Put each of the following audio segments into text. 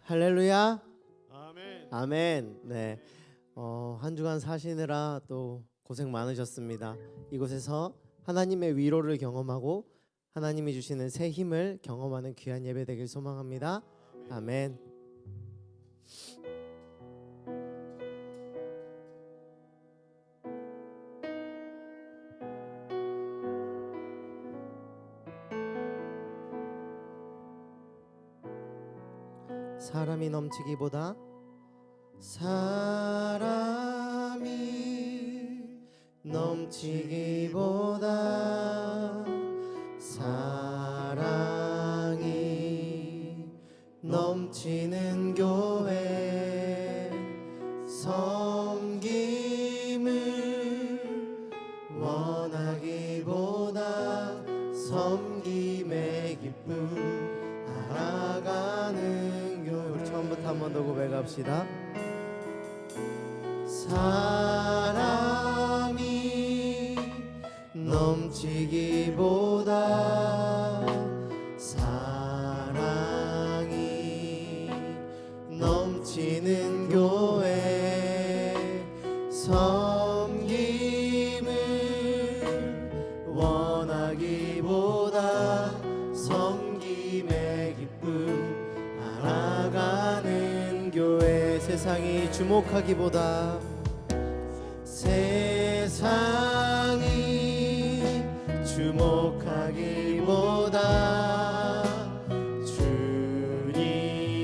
할렐루야. 아멘. 아멘. 네. 한 주간 사시느라 또 고생 많으셨습니다. 이곳에서 하나님의 위로를 경험하고 하나님이 주시는 새 힘을 경험하는 귀한 예배 되길 소망합니다. 아멘. 사람이 넘치기보다 사랑이 넘치는 교회 섬김을 원하기보다 섬김의 기쁨 알아가는 교회. 우리 처음부터 한 번 더 고백합시다. 사랑이 넘치기보다 사랑이 넘치는 교회 섬김을 원하기보다 섬김의 기쁨 알아가는 교회. 세상이 주목하기보다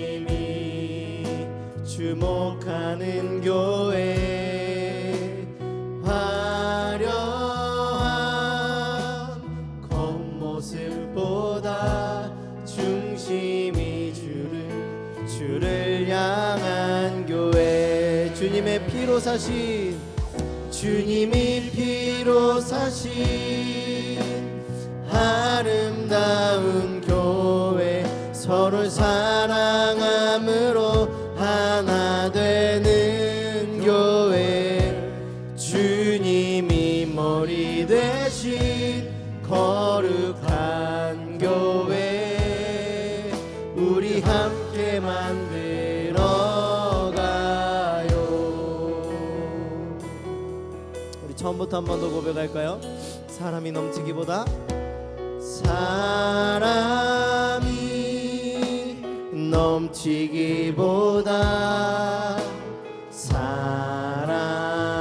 주님이 주목하는 교회 화려한 겉모습보다 중심이 주를 향한 교회. 주님의 피로 사신 아름다운 교회 서로를 사랑함으로 하나 되는 교회. 주님이 머리 되신 거룩한 교회 우리 함께 만들어가요. 우리 처음부터 한 번 더 고백할까요? 사람이 넘치기보다 사람이 넘치기보다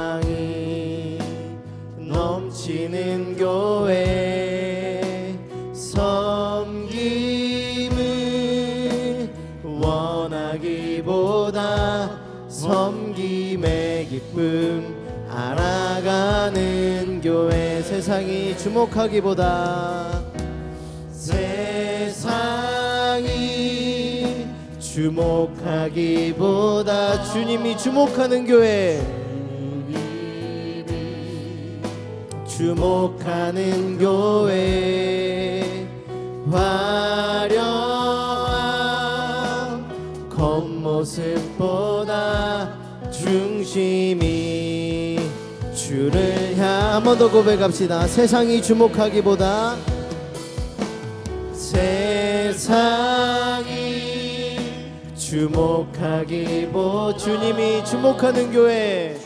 사랑이 넘치는 교회 섬김을 원하기보다 섬김의 기쁨 알아가는 교회. 세상이 주목하기보다 주님이 주목하는 교회 주목하는 교회 화려한 겉모습보다 중심이 주를 향. 한 번 더 고백합시다. 세상이 주목하기보다 주님이 주목하는 교회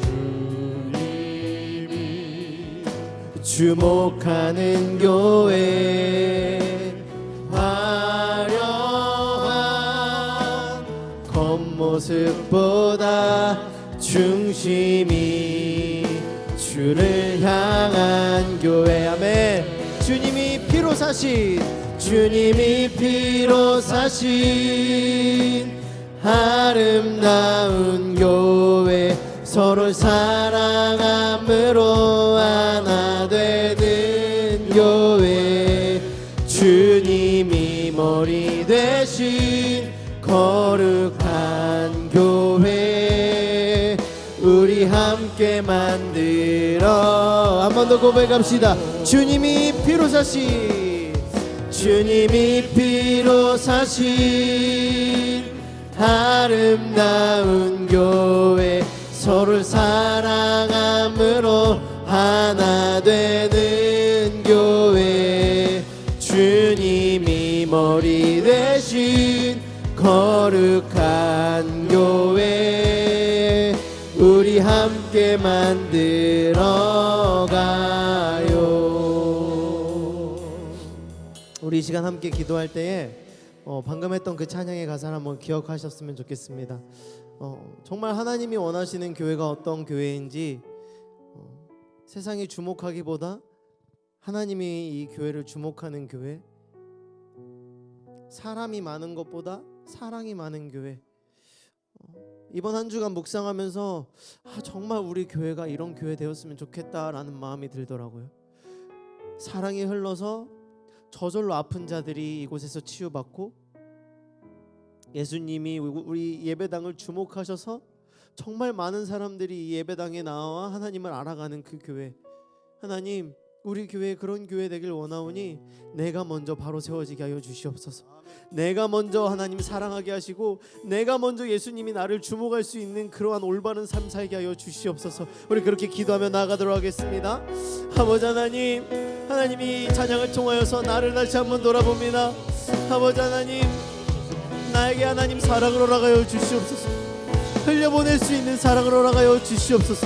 주목하는 교회 화려한 겉모습보다 중심이 주를 향한 교회. 아멘. 주님이 피로 사신 아름다운 교회 서로를 사랑함으로 하나 되는 교회. 주님이 머리 되신 거룩한 교회 우리 함께 만들어. 한 번 더 고백합시다. 주님이 피로 사신 아름다운 교회 서로를 사랑함으로 하나 되는 교회. 주님이 머리 되신 거룩한 거룩한 교회 우리 함께 만들어가요. 우리 이 시간 함께 기도할 때에 방금 했던 그 찬양의 가사를 한번 기억하셨으면 좋겠습니다. 정말 하나님이 원하시는 교회가 어떤 교회인지 세상이 주목하기보다 하나님이 이 교회를 주목하는 교회, 사람이 많은 것보다 사랑이 많은 교회. 이번 한 주간 묵상하면서 정말 우리 교회가 이런 교회 되었으면 좋겠다라는 마음이 들더라고요. 사랑이 흘러서 저절로 아픈 자들이 이곳에서 치유받고, 예수님이 우리 예배당을 주목하셔서 정말 많은 사람들이 이 예배당에 나와 하나님을 알아가는 그 교회. 하나님, 우리 교회 그런 교회 되길 원하오니 내가 먼저 바로 세워지게 하여 주시옵소서. 내가 먼저 하나님 사랑하게 하시고, 내가 먼저 예수님이 나를 주목할 수 있는 그러한 올바른 삶 살게 하여 주시옵소서. 우리 그렇게 기도하며 나아가도록 하겠습니다. 아버지 하나님, 하나님이 찬양을 통하여서 나를 다시 한번 돌아봅니다. 아버지 하나님, 나에게 하나님 사랑을 허락하여 주시옵소서. 흘려보낼 수 있는 사랑을 허락하여 주시옵소서.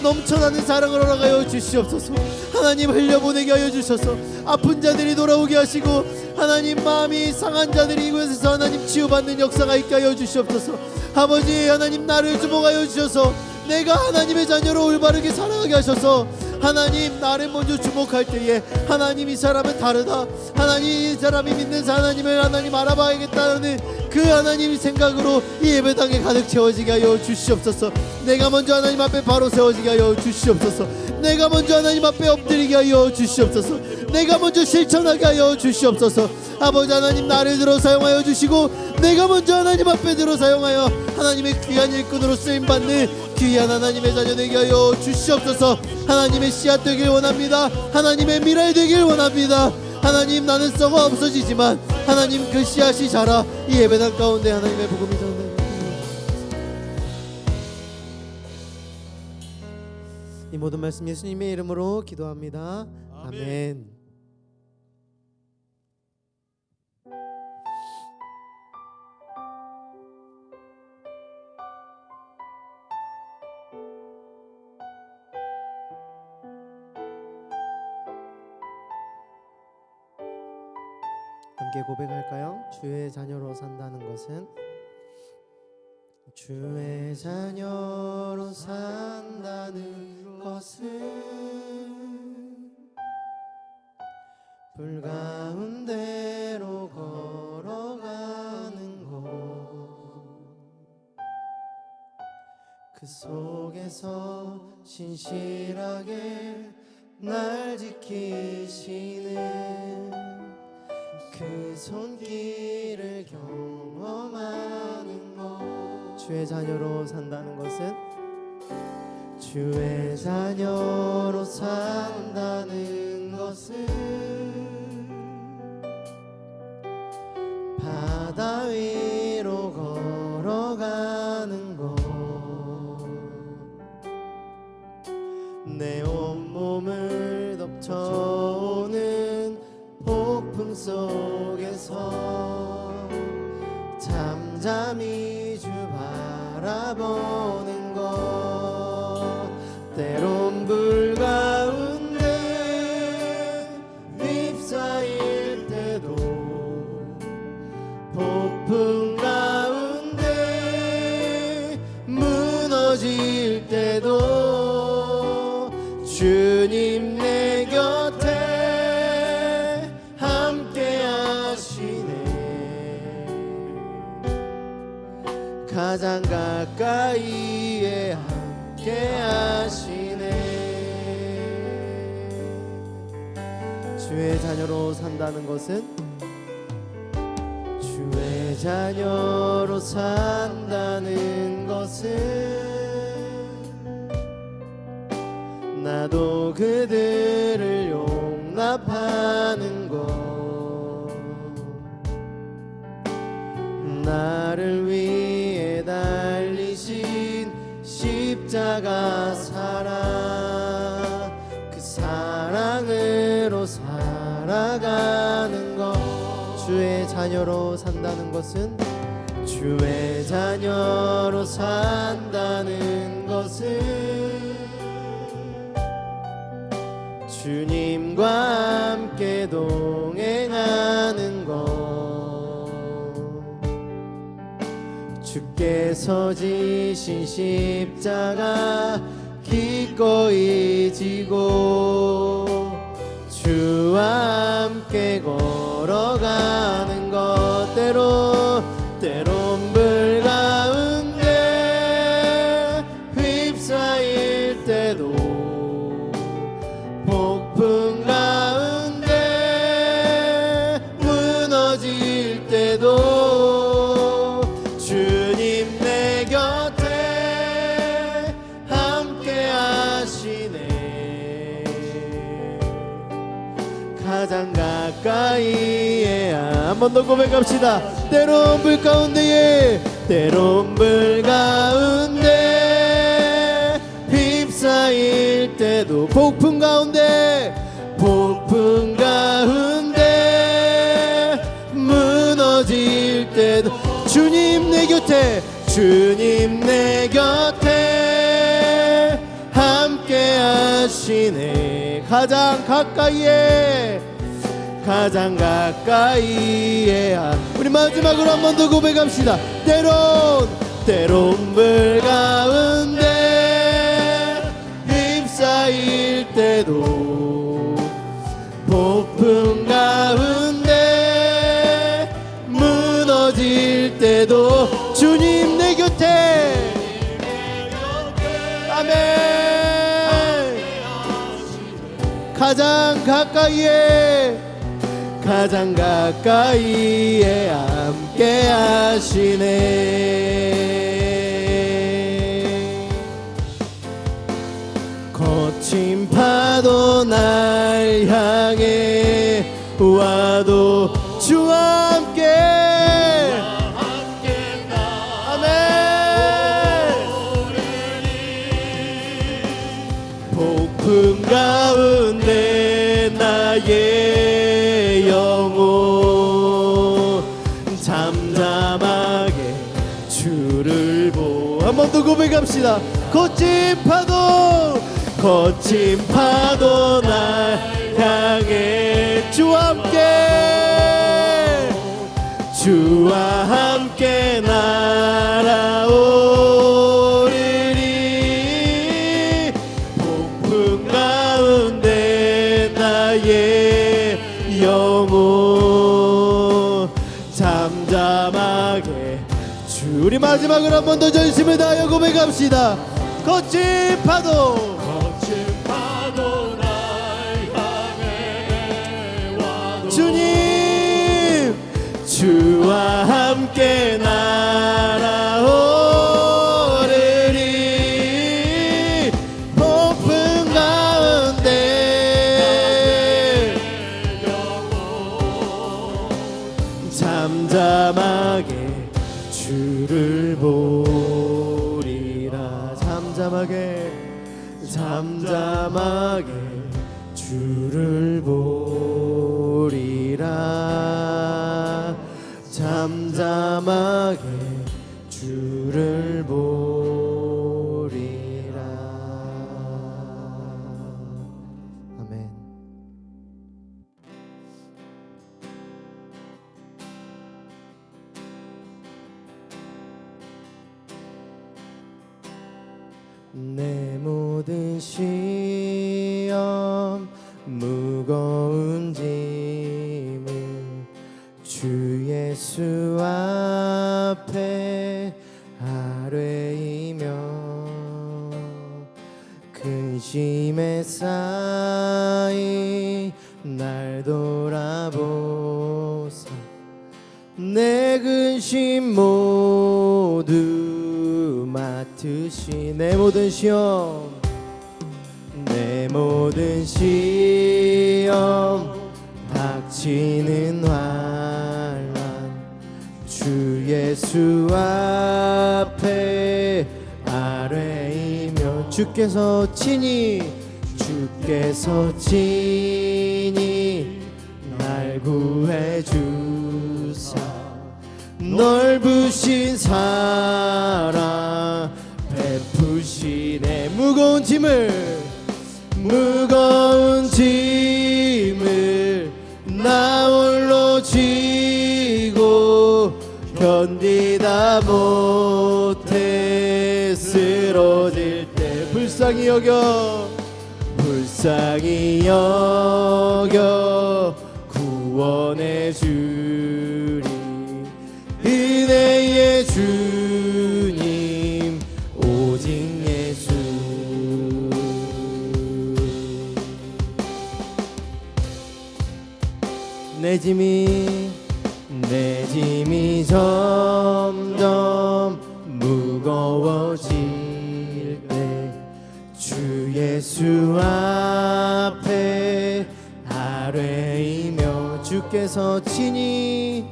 넘쳐나는 사랑을 허락하여 주시옵소서. 하나님, 흘려보내게 하여 주셔서 아픈 자들이 돌아오게 하시고, 하나님 마음이 상한 자들이 이곳에서 하나님 치유받는 역사가 있게 하여 주시옵소서. 아버지 하나님, 나를 주목하여 주셔서 내가 하나님의 자녀로 올바르게 살아가게 하셔서, 하나님 나를 먼저 주목할 때에 하나님 이 사람은 다르다, 하나님 이 사람이 믿는 하나님을 하나님 알아봐야겠다는 그 하나님의 생각으로 이 예배당에 가득 채워지게 하여 주시옵소서. 내가 먼저 하나님 앞에 바로 세워지게 하여 주시옵소서. 내가 먼저 하나님 앞에 엎드리게 하여 주시옵소서. 내가 먼저 실천하게 하여 주시옵소서. 아버지 하나님, 나를 들어 사용하여 주시고, 내가 먼저 하나님 앞에 들어 사용하여 하나님의 귀한 일꾼으로 쓰임받는 귀한 하나님의 자녀 되게 하여 주시옵소서. 하나님의 씨앗 되길 원합니다. 하나님의 미랄 되길 원합니다. 하나님, 나는 썩어 없어지지만 하나님 그 씨앗이 자라 이 예배당 가운데 하나님의 복음이 전해. 이 모든 말씀 예수님의 이름으로 기도합니다. 아멘. 함께 고백할까요? 주의 자녀로 산다는 것은, 주의 자녀로 산다는 것은 불 가운데로 걸어가는 것, 그 속에서 신실하게 날 지키시는 그 손길을 경험하는 것. 주의 자녀로 산다는 것은, 주의 자녀로 산다는 것은 바다 위로 걸어가는 것, 내 온몸을 덮쳐오는 폭풍 속에서 잠잠히 주 바라보는 것, 때론 불 가운데 휩싸일 때도, 폭풍 가운데 무너질 때도 주님 내 곁에 함께 하시네. 가장 가까이에 함께 하시네. 주의 자녀로 산다는 것은, 주의 자녀로 산다는 것은 나도 그들을 용납하는 것, 나를 위해 달리신 십자가 사랑, 그 사랑으로 살아가는 것. 주의 자녀로 산다는 것은, 주의 자녀로 산다는 것은 주님과 함께 동행하는 것, 주께서 지신 십자가 기꺼이 지고 주와 함께 걸어가는 것, 때론 불 가운데 휩싸일 때도 폭풍 가운데 무너질 때도 주님 내 곁에 함께 하시네. 가장 가까이에 한 번 더 고백합시다. 때론 불 가운데에, 때론 불 가운데 휩싸일 때도, 폭풍 가운데 무너질 때도 주님 내 곁에, 주님 내 곁에 함께 하시네. 가장 가까이에, 가장 가까이에. 우리 마지막으로 한 번 더 고백합시다. 때론 불 가운데 휩싸일 때도 폭풍 가운데 무너질 때도 주님 내 곁에, 아멘. 가장 가까이에, 가장 가까이에 함께 하시네. 거친 파도 날 향해 와도 주와 함께, 아멘. 폭풍 가운데 나의 영혼 잠잠하게 주를 보. 한 번 더 고백합시다. 거친 파도 날 향해 주와 함께 날아오리리. 폭풍 가운데 나의 영혼 잠잠하게 우리 마지막으로 한 번 더 전심을 다하여 고백합시다. 거친 파도 날 향해 와도 주님 주와 함께 날아오르리. 폭풍 가운데 잠잠하게 주를 보리라. 잠잠하게 주를 보리라. 잠잠하게 주를 보리라. 아멘. 내 모든 시험 무거운 짐을 주 예수 앞에 아뢰이며 근심에 쌓인 날 돌아보사 내 근심 모두 맡으시. 내 모든 시험 닥치는 환란 주 예수 앞에 아뢰이며 주께서 친히 날 구해 주사 넓으신 사랑 베푸시네. 무거운 짐을 나 홀로 지고 견디다 못해 쓰러질 때 불쌍히 여겨 구원해 주리. 은혜의 주님 오직 예수. 내 짐이 점점 무거워질 때 주 예수 앞에 아뢰이며 주께서 친히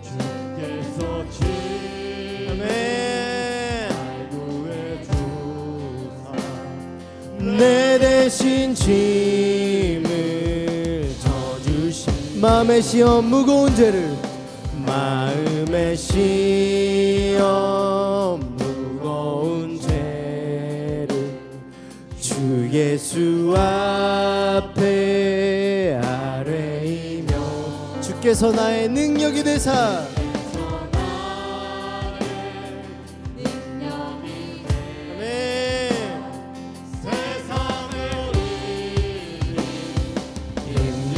내 대신 짐을 져주신 마음의 시험 무거운 죄를 무거운 죄를 주 예수 앞에 아뢰이며 주께서 나의 능력이 되사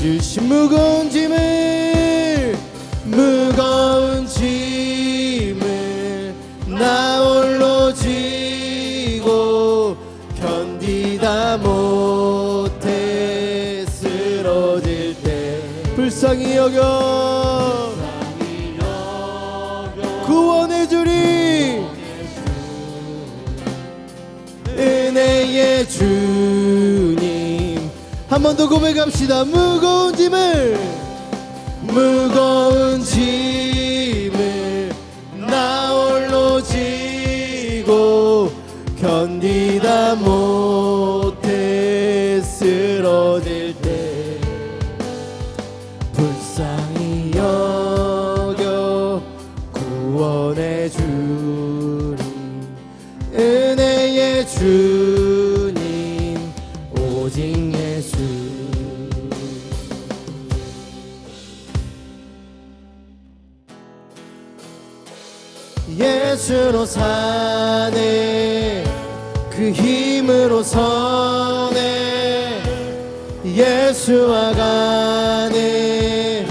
주신 무거운 짐을 나 홀로 지고 견디다 못해 쓰러질 때 불쌍히 여겨 구원해 주리. 은혜의 주님 한 번 더 고백합시다. 무거운 짐을 나 홀로 지고 견디다 못해 쓰러질 때 불쌍히 여겨 구원해 주리. 은혜의 주님 오직 예수. 예수로 사네 그 힘으로 서네 예수와 가네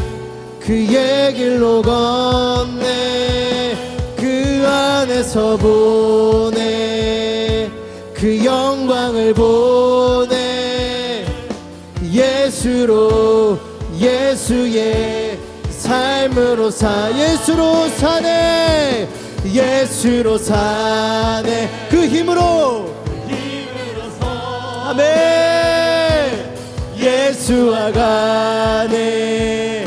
그의 길로 걷네 그 안에서 보네 그 영광을 보네 예수로 예수의 삶으로 예수로 사네 예수로 사네 그 힘으로 아멘 예수와 가네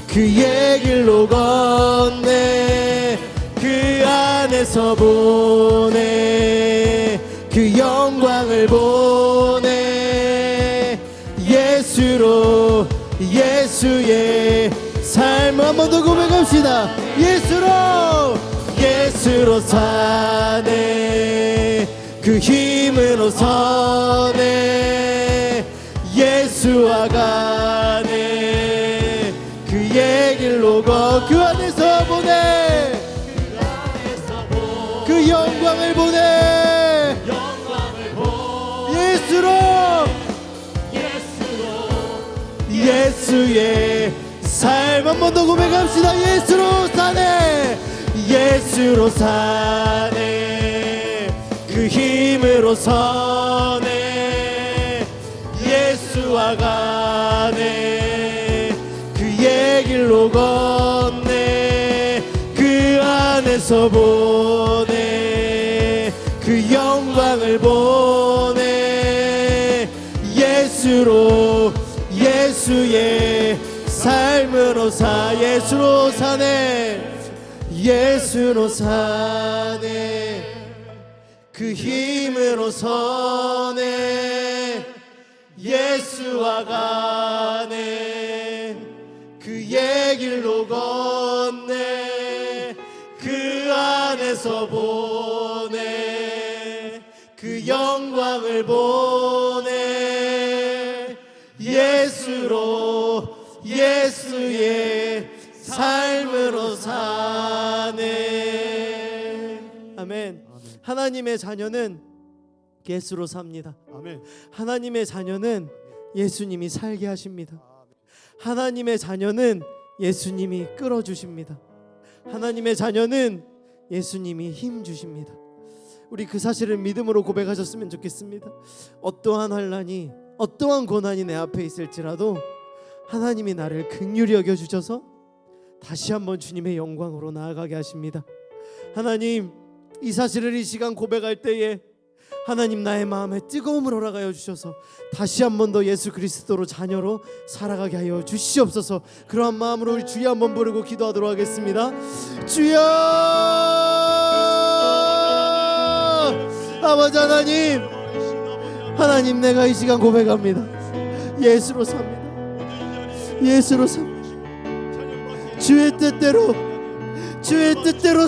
그의 길로 걷네 그 안에서 보네 그 영광을 보네 예수로 예수의 삶 한 번 더 고백합시다. 예수로 사네 그 힘으로 서네 예수와 가네 그의 길로 그 안에서 보네 그 영광을 보네 예수의 삶 한 번 더 고백합시다. 예수로 사네 그 힘으로 서네 예수와 가네 그의 길로 걷네 그 안에서 보네 그 영광을 보네 예수로 예수의 삶으로 예수로 사네 예수로 사네 그 힘으로 서네 예수와 가네 그의 길로 걷네 그 주께서 보내 그 영광을 보내 예수로 예수의 삶으로 사네. 아멘. 하나님의 자녀는 예수로 삽니다. 아멘. 하나님의 자녀는 예수님이 살게 하십니다. 하나님의 자녀는 예수님이 끌어주십니다. 하나님의 자녀는 예수님이 힘 주십니다. 우리 그 사실을 믿음으로 고백하셨으면 좋겠습니다. 어떠한 환난이 어떠한 고난이 내 앞에 있을지라도 하나님이 나를 긍휼히 여겨주셔서 다시 한번 주님의 영광으로 나아가게 하십니다. 하나님, 이 사실을 이 시간 고백할 때에 하나님 나의 마음에 뜨거움을 허락하여 주셔서 다시 한 번 더 예수 그리스도로 자녀로 살아가게 하여 주시옵소서. 그러한 마음으로 우리 주여 한번 부르고 기도하도록 하겠습니다. 주여, 아버지 하나님, 하나님 내가 이 시간 고백합니다. 예수로 삽니다. 예수로 삽니다. 주의 뜻대로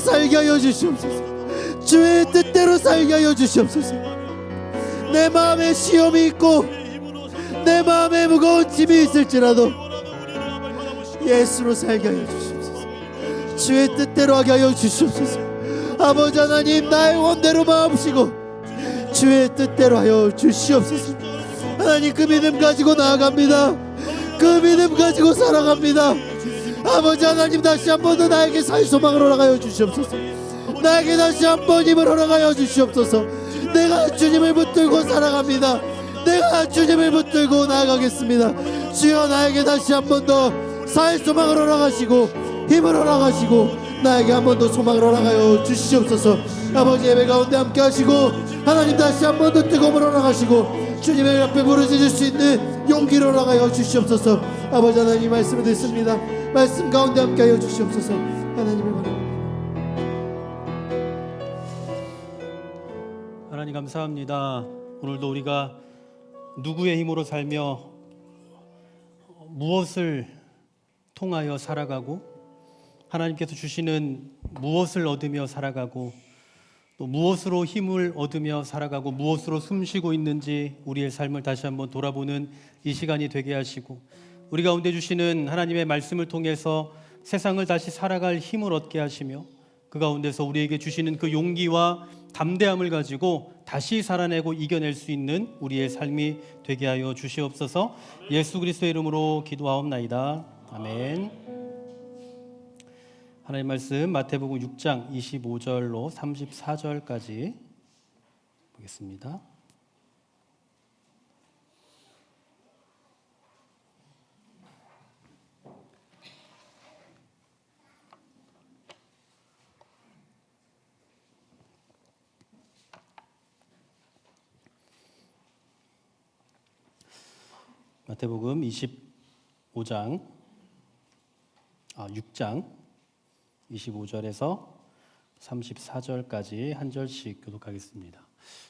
살게 하여 주시옵소서. 주의 뜻대로 살게 하여 주시옵소서. 내 마음에 시험이 있고 내 마음에 무거운 짐이 있을지라도 예수로 살게 하여 주시옵소서. 주의 뜻대로 하게 하여 주시옵소서. 아버지 하나님, 나의 원대로 마음시고 주의 뜻대로 하여 주시옵소서. 하나님, 그 믿음 가지고 나아갑니다. 그 믿음 가지고 살아갑니다. 아버지 하나님, 다시 한 번 더 나에게 살 소망을 허락하여 주시옵소서. 나에게 다시 한 번 힘을 허락하여 주시옵소서. 내가 주님을 붙들고 살아갑니다. 내가 주님을 붙들고 나아가겠습니다. 주여, 나에게 다시 한 번 더 살 소망을 허락하시고 힘을 허락하시고 나에게 한 번 더 소망을 허락하여 주시옵소서. 아버지, 예배 가운데 함께 하시고 하나님 다시 한 번 더 뜨거움을 허락하시고 주님의 옆에 부르짖을 수 있는 용기를 허락하여 주시옵소서. 아버지 하나님, 말씀을 듣습니다. 말씀 가운데 함께 하여 주시옵소서. 하나님을 바랍니다. 하나님 감사합니다. 오늘도 우리가 누구의 힘으로 살며 무엇을 통하여 살아가고 하나님께서 주시는 무엇을 얻으며 살아가고 또 무엇으로 힘을 얻으며 살아가고 무엇으로 숨쉬고 있는지 우리의 삶을 다시 한번 돌아보는 이 시간이 되게 하시고 우리 가운데 주시는 하나님의 말씀을 통해서 세상을 다시 살아갈 힘을 얻게 하시며 그 가운데서 우리에게 주시는 그 용기와 담대함을 가지고 다시 살아내고 이겨낼 수 있는 우리의 삶이 되게 하여 주시옵소서. 예수 그리스도의 이름으로 기도하옵나이다. 아멘. 하나님 말씀 마태복음 6장 25절로 34절까지 보겠습니다. 마태복음 6장 25절에서 34절까지 한 절씩 교독하겠습니다.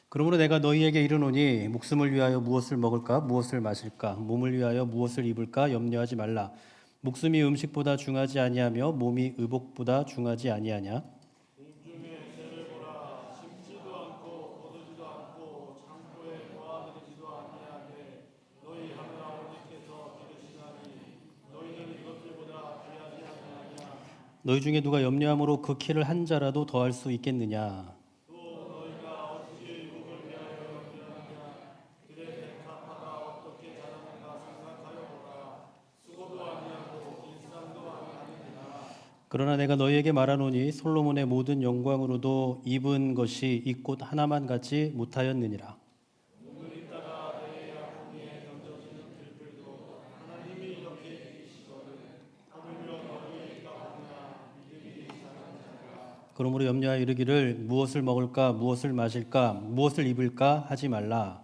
그러므로 내가 너희에게 이르노니 목숨을 위하여 무엇을 먹을까 무엇을 마실까 몸을 위하여 무엇을 입을까 염려하지 말라. 목숨이 음식보다 중하지 아니하며 몸이 의복보다 중하지 아니하냐. 너희 중에 누가 염려함으로 그 키를 한 자라도 더할 수 있겠느냐. 그러나 내가 너희에게 말하노니 솔로몬의 모든 영광으로도 입은 것이 이 꽃 하나만 같지 못하였느니라. 그러므로 염려하여 이르기를 무엇을 먹을까 무엇을 마실까 무엇을 입을까 하지 말라.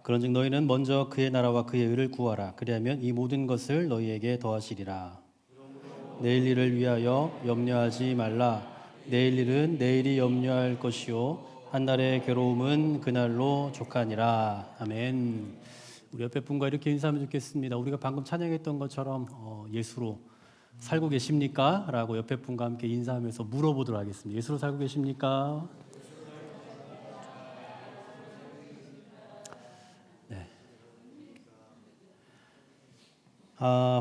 그런즉 너희는 먼저 그의 나라와 그의 의를 구하라. 그리하면 이 모든 것을 너희에게 더하시리라. 내일 일을 위하여 염려하지 말라. 내일 일은 내일이 염려할 것이요 한 날의 괴로움은 그날로 족하니라. 아멘. 우리 옆에 분과 이렇게 인사하면 좋겠습니다. 우리가 방금 찬양했던 것처럼 예수로 살고 계십니까? 라고 옆에 분과 함께 인사하면서 물어보도록 하겠습니다. 예수로 살고 계십니까? 네.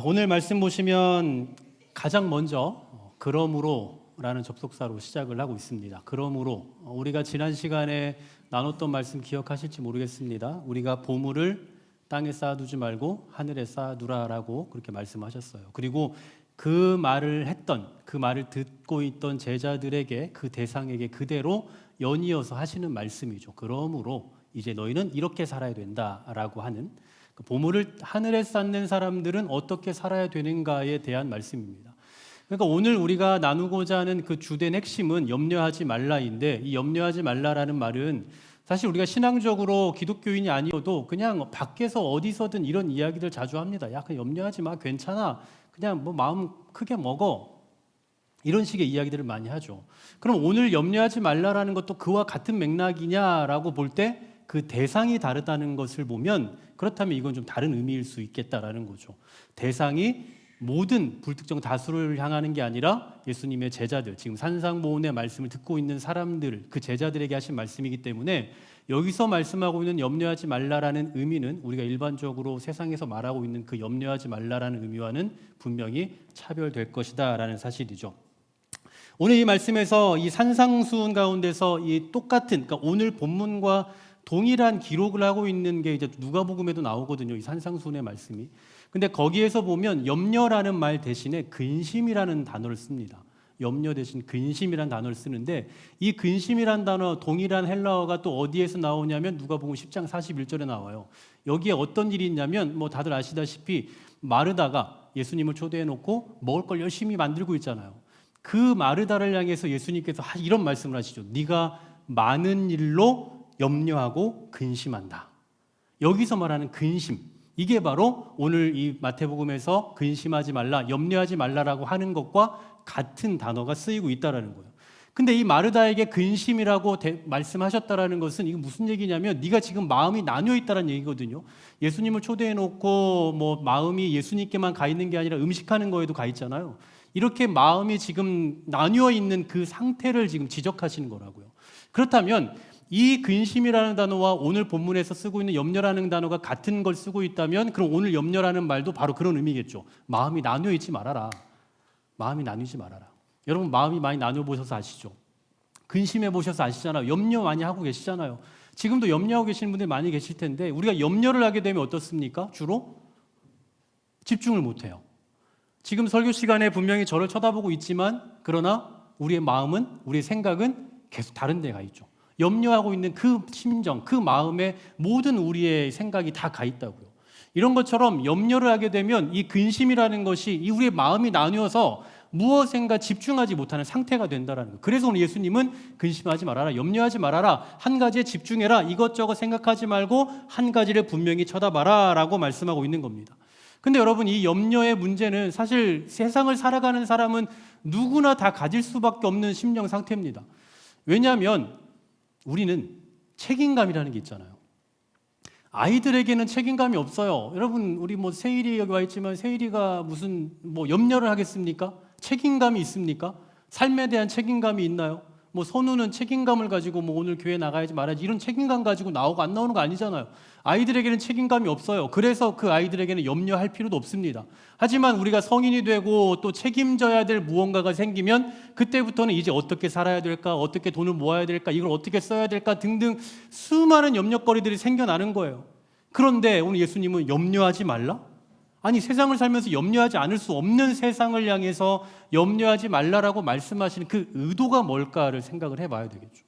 오늘 말씀 보시면 가장 먼저 그러므로 라는 접속사로 시작을 하고 있습니다. 그러므로 우리가 지난 시간에 나눴던 말씀 기억하실지 모르겠습니다. 우리가 보물을 땅에 쌓아두지 말고 하늘에 쌓아두라라고 그렇게 말씀하셨어요. 그리고 그 말을 듣고 있던 제자들에게, 그 대상에게 그대로 연이어서 하시는 말씀이죠. 그러므로 이제 너희는 이렇게 살아야 된다라고 하는, 그 보물을 하늘에 쌓는 사람들은 어떻게 살아야 되는가에 대한 말씀입니다. 그러니까 오늘 우리가 나누고자 하는 그 주된 핵심은 염려하지 말라인데, 이 염려하지 말라라는 말은 사실 우리가 신앙적으로 기독교인이 아니어도 그냥 밖에서 어디서든 이런 이야기들 자주 합니다. 야, 그냥 염려하지 마, 괜찮아, 그냥 뭐 마음 크게 먹어, 이런 식의 이야기들을 많이 하죠. 그럼 오늘 염려하지 말라라는 것도 그와 같은 맥락이냐라고 볼 때 그 대상이 다르다는 것을 보면, 그렇다면 이건 좀 다른 의미일 수 있겠다라는 거죠. 대상이 모든 불특정 다수를 향하는 게 아니라 예수님의 제자들, 지금 산상보훈의 말씀을 듣고 있는 사람들, 그 제자들에게 하신 말씀이기 때문에 여기서 말씀하고 있는 염려하지 말라라는 의미는 우리가 일반적으로 세상에서 말하고 있는 그 염려하지 말라라는 의미와는 분명히 차별될 것이다 라는 사실이죠. 오늘 이 말씀에서 이 산상수훈 가운데서 이 똑같은, 그러니까 오늘 본문과 동일한 기록을 하고 있는 게 이제 누가복음에도 나오거든요. 이 산상수훈의 말씀이. 근데 거기에서 보면 염려라는 말 대신에 근심이라는 단어를 씁니다. 염려 대신 근심이라는 단어를 쓰는데, 이 근심이라는 단어 동일한 헬라어가 또 어디에서 나오냐면 누가복음 10장 41절에 나와요. 여기에 어떤 일이 있냐면 뭐 다들 아시다시피 마르다가 예수님을 초대해 놓고 먹을 걸 열심히 만들고 있잖아요. 그 마르다를 향해서 예수님께서 이런 말씀을 하시죠. 네가 많은 일로 염려하고 근심한다. 여기서 말하는 근심, 이게 바로 오늘 이 마태복음에서 근심하지 말라, 염려하지 말라라고 하는 것과 같은 단어가 쓰이고 있다라는 거예요. 근데 이 마르다에게 근심이라고 말씀하셨다라는 것은 이게 무슨 얘기냐면, 네가 지금 마음이 나뉘어 있다라는 얘기거든요. 예수님을 초대해 놓고 뭐 마음이 예수님께만 가 있는 게 아니라 음식하는 거에도 가 있잖아요. 이렇게 마음이 지금 나뉘어 있는 그 상태를 지금 지적하시는 거라고요. 그렇다면 이 근심이라는 단어와 오늘 본문에서 쓰고 있는 염려라는 단어가 같은 걸 쓰고 있다면, 그럼 오늘 염려라는 말도 바로 그런 의미겠죠. 마음이 나뉘어 있지 말아라. 마음이 나뉘지 말아라. 여러분 마음이 많이 나뉘어 보셔서 아시죠? 근심해 보셔서 아시잖아요. 염려 많이 하고 계시잖아요. 지금도 염려하고 계시는 분들이 많이 계실 텐데, 우리가 염려를 하게 되면 어떻습니까? 주로 집중을 못해요. 지금 설교 시간에 분명히 저를 쳐다보고 있지만, 그러나 우리의 마음은, 우리의 생각은 계속 다른 데 가 있죠. 염려하고 있는 그 심정, 그 마음에 모든 우리의 생각이 다 가 있다고요. 이런 것처럼 염려를 하게 되면 이 근심이라는 것이 이 우리의 마음이 나뉘어서 무엇인가 집중하지 못하는 상태가 된다라는 거예요. 그래서 오늘 예수님은 근심하지 말아라, 염려하지 말아라, 한 가지에 집중해라, 이것저것 생각하지 말고 한 가지를 분명히 쳐다봐라 라고 말씀하고 있는 겁니다. 근데 여러분, 이 염려의 문제는 사실 세상을 살아가는 사람은 누구나 다 가질 수밖에 없는 심령 상태입니다. 왜냐하면 우리는 책임감이라는 게 있잖아요. 아이들에게는 책임감이 없어요. 여러분, 우리 뭐 세일이 여기 와 있지만 세일이가 무슨 뭐 염려를 하겠습니까? 책임감이 있습니까? 삶에 대한 책임감이 있나요? 뭐 선우는 책임감을 가지고 뭐 오늘 교회 나가야지 말아야지 이런 책임감 가지고 나오고 안 나오는 거 아니잖아요. 아이들에게는 책임감이 없어요. 그래서 그 아이들에게는 염려할 필요도 없습니다. 하지만 우리가 성인이 되고 또 책임져야 될 무언가가 생기면 그때부터는 이제 어떻게 살아야 될까, 어떻게 돈을 모아야 될까, 이걸 어떻게 써야 될까 등등 수많은 염려거리들이 생겨나는 거예요. 그런데 오늘 예수님은 염려하지 말라? 아니, 세상을 살면서 염려하지 않을 수 없는 세상을 향해서 염려하지 말라라고 말씀하시는 그 의도가 뭘까를 생각을 해봐야 되겠죠.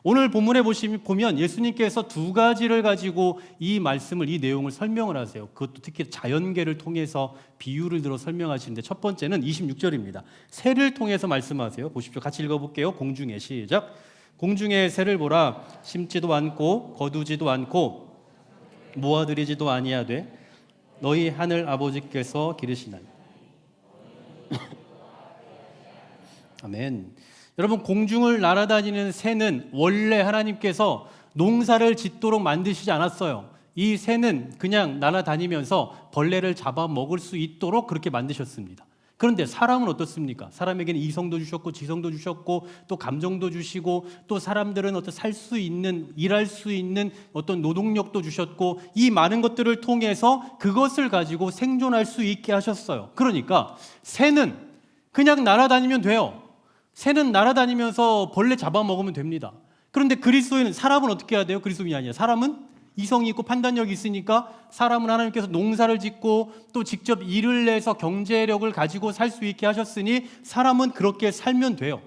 오늘 본문에 보면 예수님께서 두 가지를 가지고 이 말씀을, 이 내용을 설명을 하세요. 그것도 특히 자연계를 통해서 비유를 들어 설명하시는데, 첫 번째는 26절입니다. 새를 통해서 말씀하세요. 보십시오. 같이 읽어볼게요. 공중에, 시작. 공중에 새를 보라. 심지도 않고 거두지도 않고 모아들이지도 아니하되 너희 하늘 아버지께서 기르시나니. 아멘. 여러분, 공중을 날아다니는 새는 원래 하나님께서 농사를 짓도록 만드시지 않았어요. 이 새는 그냥 날아다니면서 벌레를 잡아먹을 수 있도록 그렇게 만드셨습니다. 그런데 사람은 어떻습니까? 사람에게는 이성도 주셨고 지성도 주셨고 또 감정도 주시고 또 사람들은 어떤 살 수 있는, 일할 수 있는 어떤 노동력도 주셨고 이 많은 것들을 통해서 그것을 가지고 생존할 수 있게 하셨어요. 그러니까 새는 그냥 날아다니면 돼요. 새는 날아다니면서 벌레 잡아먹으면 됩니다. 그런데 그리스도인은, 사람은 어떻게 해야 돼요? 그리스도인이 아니라 사람은 이성이 있고 판단력이 있으니까 사람은 하나님께서 농사를 짓고 또 직접 일을 내서 경제력을 가지고 살 수 있게 하셨으니 사람은 그렇게 살면 돼요.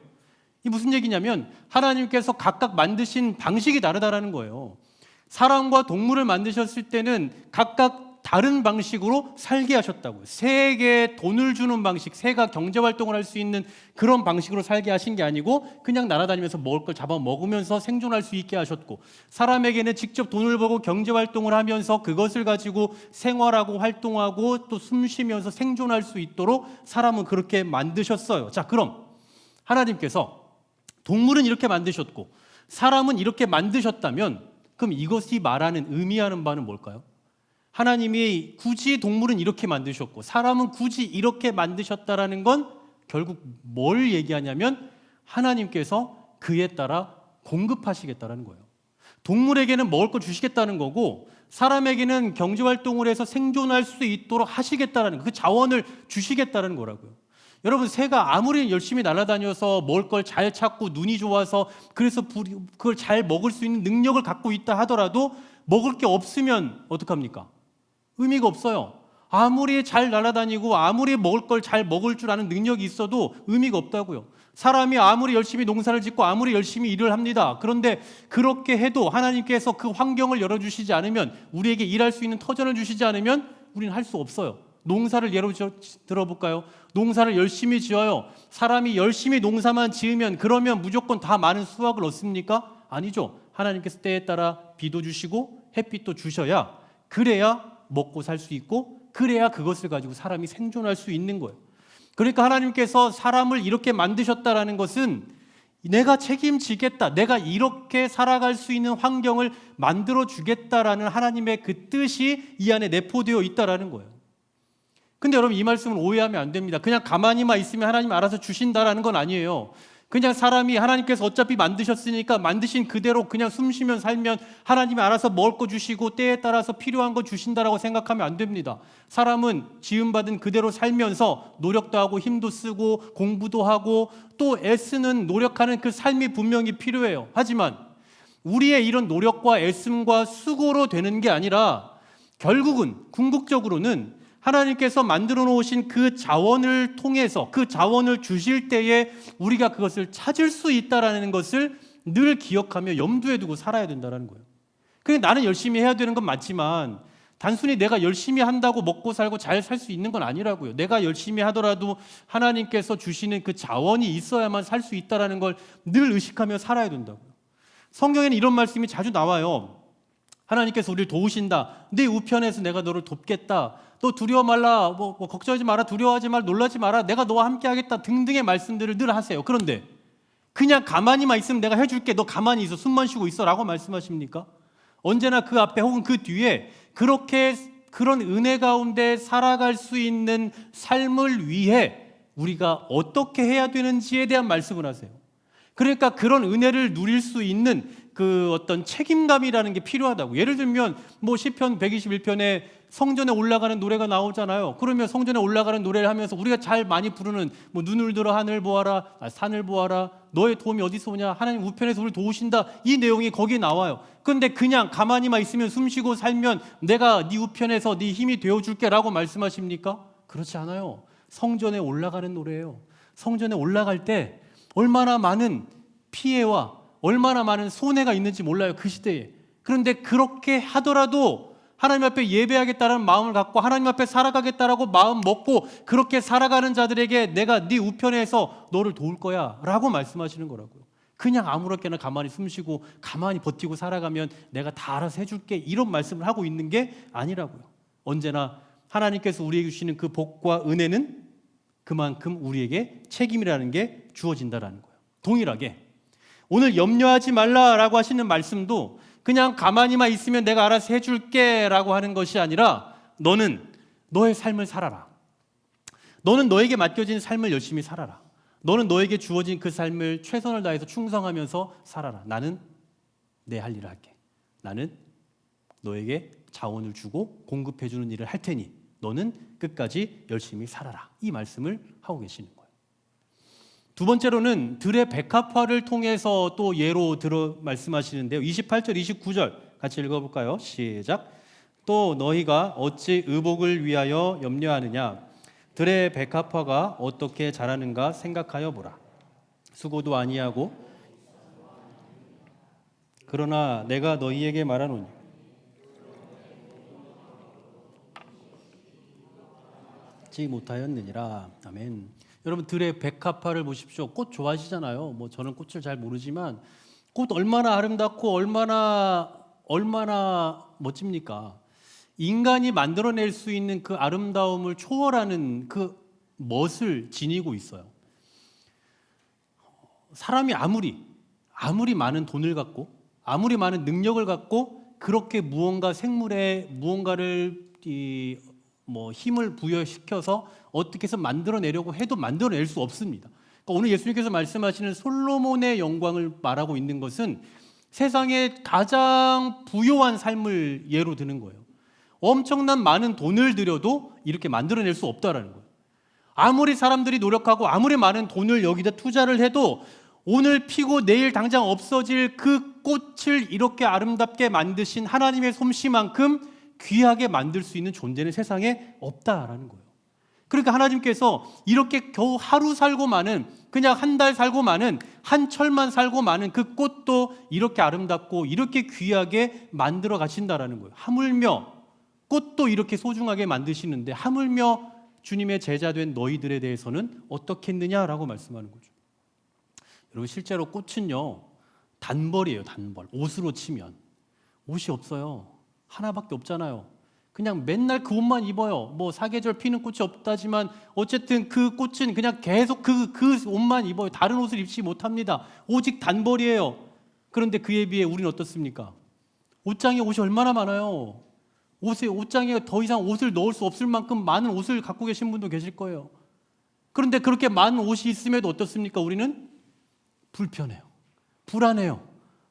이 무슨 얘기냐면 하나님께서 각각 만드신 방식이 다르다라는 거예요. 사람과 동물을 만드셨을 때는 각각 다른 방식으로 살게 하셨다고요. 새에게 돈을 주는 방식, 새가 경제활동을 할 수 있는 그런 방식으로 살게 하신 게 아니고 그냥 날아다니면서 먹을 걸 잡아먹으면서 생존할 수 있게 하셨고, 사람에게는 직접 돈을 벌고 경제활동을 하면서 그것을 가지고 생활하고 활동하고 또 숨쉬면서 생존할 수 있도록 사람은 그렇게 만드셨어요. 자, 그럼 하나님께서 동물은 이렇게 만드셨고 사람은 이렇게 만드셨다면 그럼 이것이 말하는, 의미하는 바는 뭘까요? 하나님이 굳이 동물은 이렇게 만드셨고 사람은 굳이 이렇게 만드셨다라는 건 결국 뭘 얘기하냐면 하나님께서 그에 따라 공급하시겠다라는 거예요. 동물에게는 먹을 걸 주시겠다는 거고 사람에게는 경제활동을 해서 생존할 수 있도록 하시겠다라는 거, 그 자원을 주시겠다는 거라고요. 여러분, 새가 아무리 열심히 날아다녀서 먹을 걸 잘 찾고 눈이 좋아서 그래서 그걸 잘 먹을 수 있는 능력을 갖고 있다 하더라도 먹을 게 없으면 어떡합니까? 의미가 없어요. 아무리 잘 날아다니고 아무리 먹을 걸 잘 먹을 줄 아는 능력이 있어도 의미가 없다고요. 사람이 아무리 열심히 농사를 짓고 아무리 열심히 일을 합니다. 그런데 그렇게 해도 하나님께서 그 환경을 열어주시지 않으면, 우리에게 일할 수 있는 터전을 주시지 않으면 우리는 할 수 없어요. 농사를 예로 들어볼까요? 농사를 열심히 지어요. 사람이 열심히 농사만 지으면 그러면 무조건 다 많은 수확을 얻습니까? 아니죠. 하나님께서 때에 따라 비도 주시고 햇빛도 주셔야, 그래야 먹고 살 수 있고 그래야 그것을 가지고 사람이 생존할 수 있는 거예요. 그러니까 하나님께서 사람을 이렇게 만드셨다라는 것은 내가 책임지겠다, 내가 이렇게 살아갈 수 있는 환경을 만들어 주겠다라는 하나님의 그 뜻이 이 안에 내포되어 있다라는 거예요. 근데 여러분, 이 말씀을 오해하면 안 됩니다. 그냥 가만히만 있으면 하나님 알아서 주신다라는 건 아니에요. 그냥 사람이 하나님께서 어차피 만드셨으니까 만드신 그대로 그냥 숨 쉬면 살면 하나님이 알아서 먹을 거 주시고 때에 따라서 필요한 거 주신다라고 생각하면 안 됩니다. 사람은 지음받은 그대로 살면서 노력도 하고 힘도 쓰고 공부도 하고 또 애쓰는, 노력하는 그 삶이 분명히 필요해요. 하지만 우리의 이런 노력과 애씀과 수고로 되는 게 아니라 결국은 궁극적으로는 하나님께서 만들어 놓으신 그 자원을 통해서, 그 자원을 주실 때에 우리가 그것을 찾을 수 있다라는 것을 늘 기억하며 염두에 두고 살아야 된다는 거예요. 그러니까 나는 열심히 해야 되는 건 맞지만 단순히 내가 열심히 한다고 먹고 살고 잘 살 수 있는 건 아니라고요. 내가 열심히 하더라도 하나님께서 주시는 그 자원이 있어야만 살 수 있다라는 걸 늘 의식하며 살아야 된다고요. 성경에는 이런 말씀이 자주 나와요. 하나님께서 우리를 도우신다. 네 우편에서 내가 너를 돕겠다. 너 두려워 말라. 뭐 걱정하지 마라. 두려워하지 말라. 놀라지 마라. 내가 너와 함께 하겠다. 등등의 말씀들을 늘 하세요. 그런데 그냥 가만히만 있으면 내가 해줄게. 너 가만히 있어. 숨만 쉬고 있어. 라고 말씀하십니까? 언제나 그 앞에 혹은 그 뒤에 그렇게 그런 은혜 가운데 살아갈 수 있는 삶을 위해 우리가 어떻게 해야 되는지에 대한 말씀을 하세요. 그러니까 그런 은혜를 누릴 수 있는 그 어떤 책임감이라는 게 필요하다고. 예를 들면 뭐 시편 121편에 성전에 올라가는 노래가 나오잖아요. 그러면 성전에 올라가는 노래를 하면서 우리가 잘 많이 부르는 뭐 눈을 들어 하늘 보아라, 산을 보아라, 너의 도움이 어디서 오냐, 하나님 우편에서 우리를 도우신다, 이 내용이 거기에 나와요. 그런데 그냥 가만히만 있으면, 숨 쉬고 살면 내가 네 우편에서 네 힘이 되어줄게 라고 말씀하십니까? 그렇지 않아요. 성전에 올라가는 노래예요. 성전에 올라갈 때 얼마나 많은 피해와 얼마나 많은 손해가 있는지 몰라요, 그 시대에. 그런데 그렇게 하더라도 하나님 앞에 예배하겠다는 마음을 갖고 하나님 앞에 살아가겠다라고 마음 먹고 그렇게 살아가는 자들에게 내가 네 우편에서 너를 도울 거야 라고 말씀하시는 거라고요. 그냥 아무렇게나 가만히 숨 쉬고 가만히 버티고 살아가면 내가 다 알아서 해줄게, 이런 말씀을 하고 있는 게 아니라고요. 언제나 하나님께서 우리에게 주시는 그 복과 은혜는 그만큼 우리에게 책임이라는 게 주어진다라는 거예요. 동일하게 오늘 염려하지 말라라고 하시는 말씀도 그냥 가만히만 있으면 내가 알아서 해줄게 라고 하는 것이 아니라 너는 너의 삶을 살아라. 너는 너에게 맡겨진 삶을 열심히 살아라. 너는 너에게 주어진 그 삶을 최선을 다해서 충성하면서 살아라. 나는 내 할 일을 할게. 나는 너에게 자원을 주고 공급해 주는 일을 할 테니 너는 끝까지 열심히 살아라. 이 말씀을 하고 계시는 거예요. 두 번째로는 들의 백합화를 통해서 또 예로 들어 말씀하시는데요. 28절, 29절 같이 읽어볼까요? 시작. 또 너희가 어찌 의복을 위하여 염려하느냐? 들의 백합화가 어떻게 자라는가 생각하여 보라. 수고도 아니하고 그러나 내가 너희에게 말하노니 지 못하였느니라. 아멘. 여러분 들의 백합화를 보십시오. 꽃 좋아하시잖아요. 뭐 저는 꽃을 잘 모르지만 꽃 얼마나 아름답고 얼마나 멋집니까? 인간이 만들어낼 수 있는 그 아름다움을 초월하는 그 멋을 지니고 있어요. 사람이 아무리 많은 돈을 갖고 아무리 많은 능력을 갖고 그렇게 생물에 무언가를 힘을 부여시켜서 어떻게 해서 만들어내려고 해도 만들어낼 수 없습니다. 그러니까 오늘 예수님께서 말씀하시는 솔로몬의 영광을 말하고 있는 것은 세상에 가장 부요한 삶을 예로 드는 거예요. 엄청난 많은 돈을 들여도 이렇게 만들어낼 수 없다라는 거예요. 아무리 사람들이 노력하고 아무리 많은 돈을 여기다 투자를 해도 오늘 피고 내일 당장 없어질 그 꽃을 이렇게 아름답게 만드신 하나님의 솜씨만큼 귀하게 만들 수 있는 존재는 세상에 없다라는 거예요. 그러니까 하나님께서 이렇게 겨우 하루 살고 마는, 그냥 한 달 살고 마는, 한 철만 살고 마는 그 꽃도 이렇게 아름답고 이렇게 귀하게 만들어 가신다라는 거예요. 하물며 꽃도 이렇게 소중하게 만드시는데 하물며 주님의 제자된 너희들에 대해서는 어떻게 했느냐라고 말씀하는 거죠. 여러분 실제로 꽃은요 단벌이에요. 단벌. 옷으로 치면 옷이 없어요. 하나밖에 없잖아요. 그냥 맨날 그 옷만 입어요. 뭐 사계절 피는 꽃이 없다지만 어쨌든 그 꽃은 그냥 계속 그 옷만 입어요. 다른 옷을 입지 못합니다. 오직 단벌이에요. 그런데 그에 비해 우리는 어떻습니까? 옷장에 옷이 얼마나 많아요. 옷장에 더 이상 옷을 넣을 수 없을 만큼 많은 옷을 갖고 계신 분도 계실 거예요. 그런데 그렇게 많은 옷이 있음에도 어떻습니까? 우리는 불편해요. 불안해요.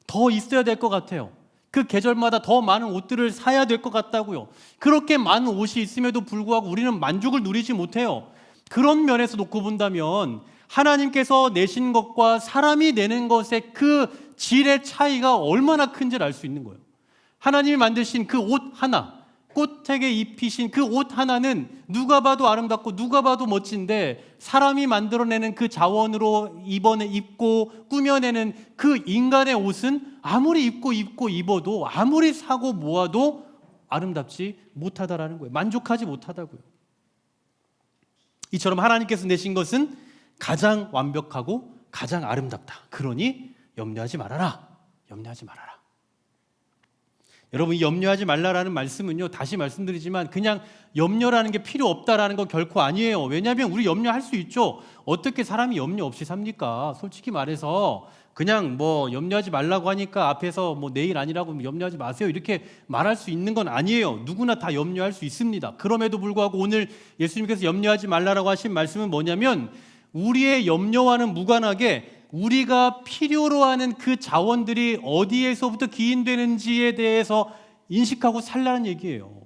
더 있어야 될 것 같아요. 그 계절마다 더 많은 옷들을 사야 될 것 같다고요. 그렇게 많은 옷이 있음에도 불구하고 우리는 만족을 누리지 못해요. 그런 면에서 놓고 본다면 하나님께서 내신 것과 사람이 내는 것의 그 질의 차이가 얼마나 큰지를 알 수 있는 거예요. 하나님이 만드신 그 옷 하나, 꽃에게 입히신 그 옷 하나는 누가 봐도 아름답고 누가 봐도 멋진데 사람이 만들어내는 그 자원으로 입고 꾸며내는 그 인간의 옷은 아무리 입고 입어도 아무리 사고 모아도 아름답지 못하다라는 거예요. 만족하지 못하다고요. 이처럼 하나님께서 내신 것은 가장 완벽하고 가장 아름답다. 그러니 염려하지 말아라. 염려하지 말아라. 여러분 이 염려하지 말라라는 말씀은요 다시 말씀드리지만 그냥 염려라는 게 필요 없다라는 거 결코 아니에요. 왜냐하면 우리 염려할 수 있죠. 어떻게 사람이 염려 없이 삽니까? 솔직히 말해서 그냥 뭐 염려하지 말라고 하니까 앞에서 뭐 내일 아니라고 염려하지 마세요 이렇게 말할 수 있는 건 아니에요. 누구나 다 염려할 수 있습니다. 그럼에도 불구하고 오늘 예수님께서 염려하지 말라라고 하신 말씀은 뭐냐면 우리의 염려와는 무관하게 우리가 필요로 하는 그 자원들이 어디에서부터 기인되는지에 대해서 인식하고 살라는 얘기예요.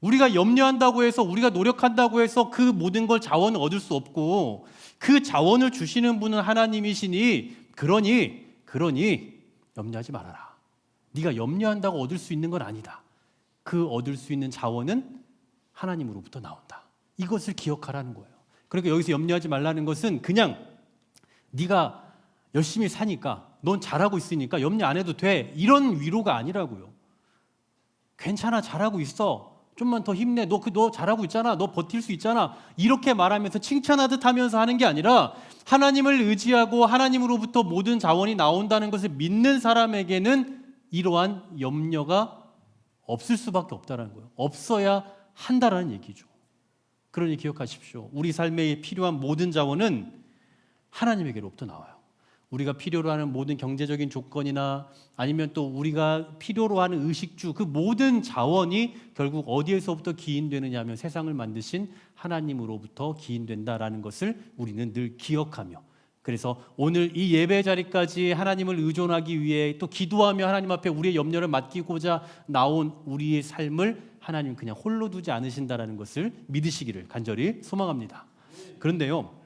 우리가 염려한다고 해서 우리가 노력한다고 해서 그 모든 걸 자원을 얻을 수 없고 그 자원을 주시는 분은 하나님이시니 그러니 염려하지 말아라. 네가 염려한다고 얻을 수 있는 건 아니다. 그 얻을 수 있는 자원은 하나님으로부터 나온다. 이것을 기억하라는 거예요. 그러니까 여기서 염려하지 말라는 것은 그냥 네가 열심히 사니까 넌 잘하고 있으니까 염려 안 해도 돼 이런 위로가 아니라고요. 괜찮아 잘하고 있어 좀만 더 힘내 너 잘하고 있잖아 너 버틸 수 있잖아 이렇게 말하면서 칭찬하듯 하면서 하는 게 아니라 하나님을 의지하고 하나님으로부터 모든 자원이 나온다는 것을 믿는 사람에게는 이러한 염려가 없을 수밖에 없다는 거예요. 없어야 한다라는 얘기죠. 그러니 기억하십시오. 우리 삶에 필요한 모든 자원은 하나님에게로부터 나와요. 우리가 필요로 하는 모든 경제적인 조건이나 아니면 또 우리가 필요로 하는 의식주, 그 모든 자원이 결국 어디에서부터 기인되느냐 하면 세상을 만드신 하나님으로부터 기인된다라는 것을 우리는 늘 기억하며, 그래서 오늘 이 예배 자리까지 하나님을 의존하기 위해 또 기도하며 하나님 앞에 우리의 염려를 맡기고자 나온 우리의 삶을 하나님 그냥 홀로 두지 않으신다라는 것을 믿으시기를 간절히 소망합니다. 그런데요,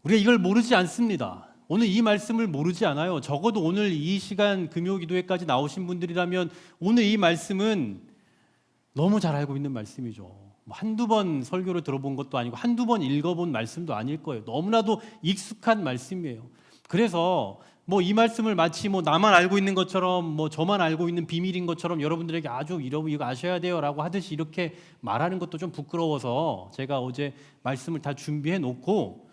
우리가 이걸 모르지 않습니다. 오늘 이 말씀을 모르지 않아요. 적어도 오늘 이 시간 금요 기도회까지 나오신 분들이라면 오늘 이 말씀은 너무 잘 알고 있는 말씀이죠. 뭐 한두 번 설교를 들어본 것도 아니고 한두 번 읽어본 말씀도 아닐 거예요. 너무나도 익숙한 말씀이에요. 그래서 뭐 이 말씀을 마치 뭐 나만 알고 있는 것처럼, 뭐 저만 알고 있는 비밀인 것처럼 여러분들에게 아주 이거 아셔야 돼요라고 하듯이 이렇게 말하는 것도 좀 부끄러워서 제가 어제 말씀을 다 준비해 놓고,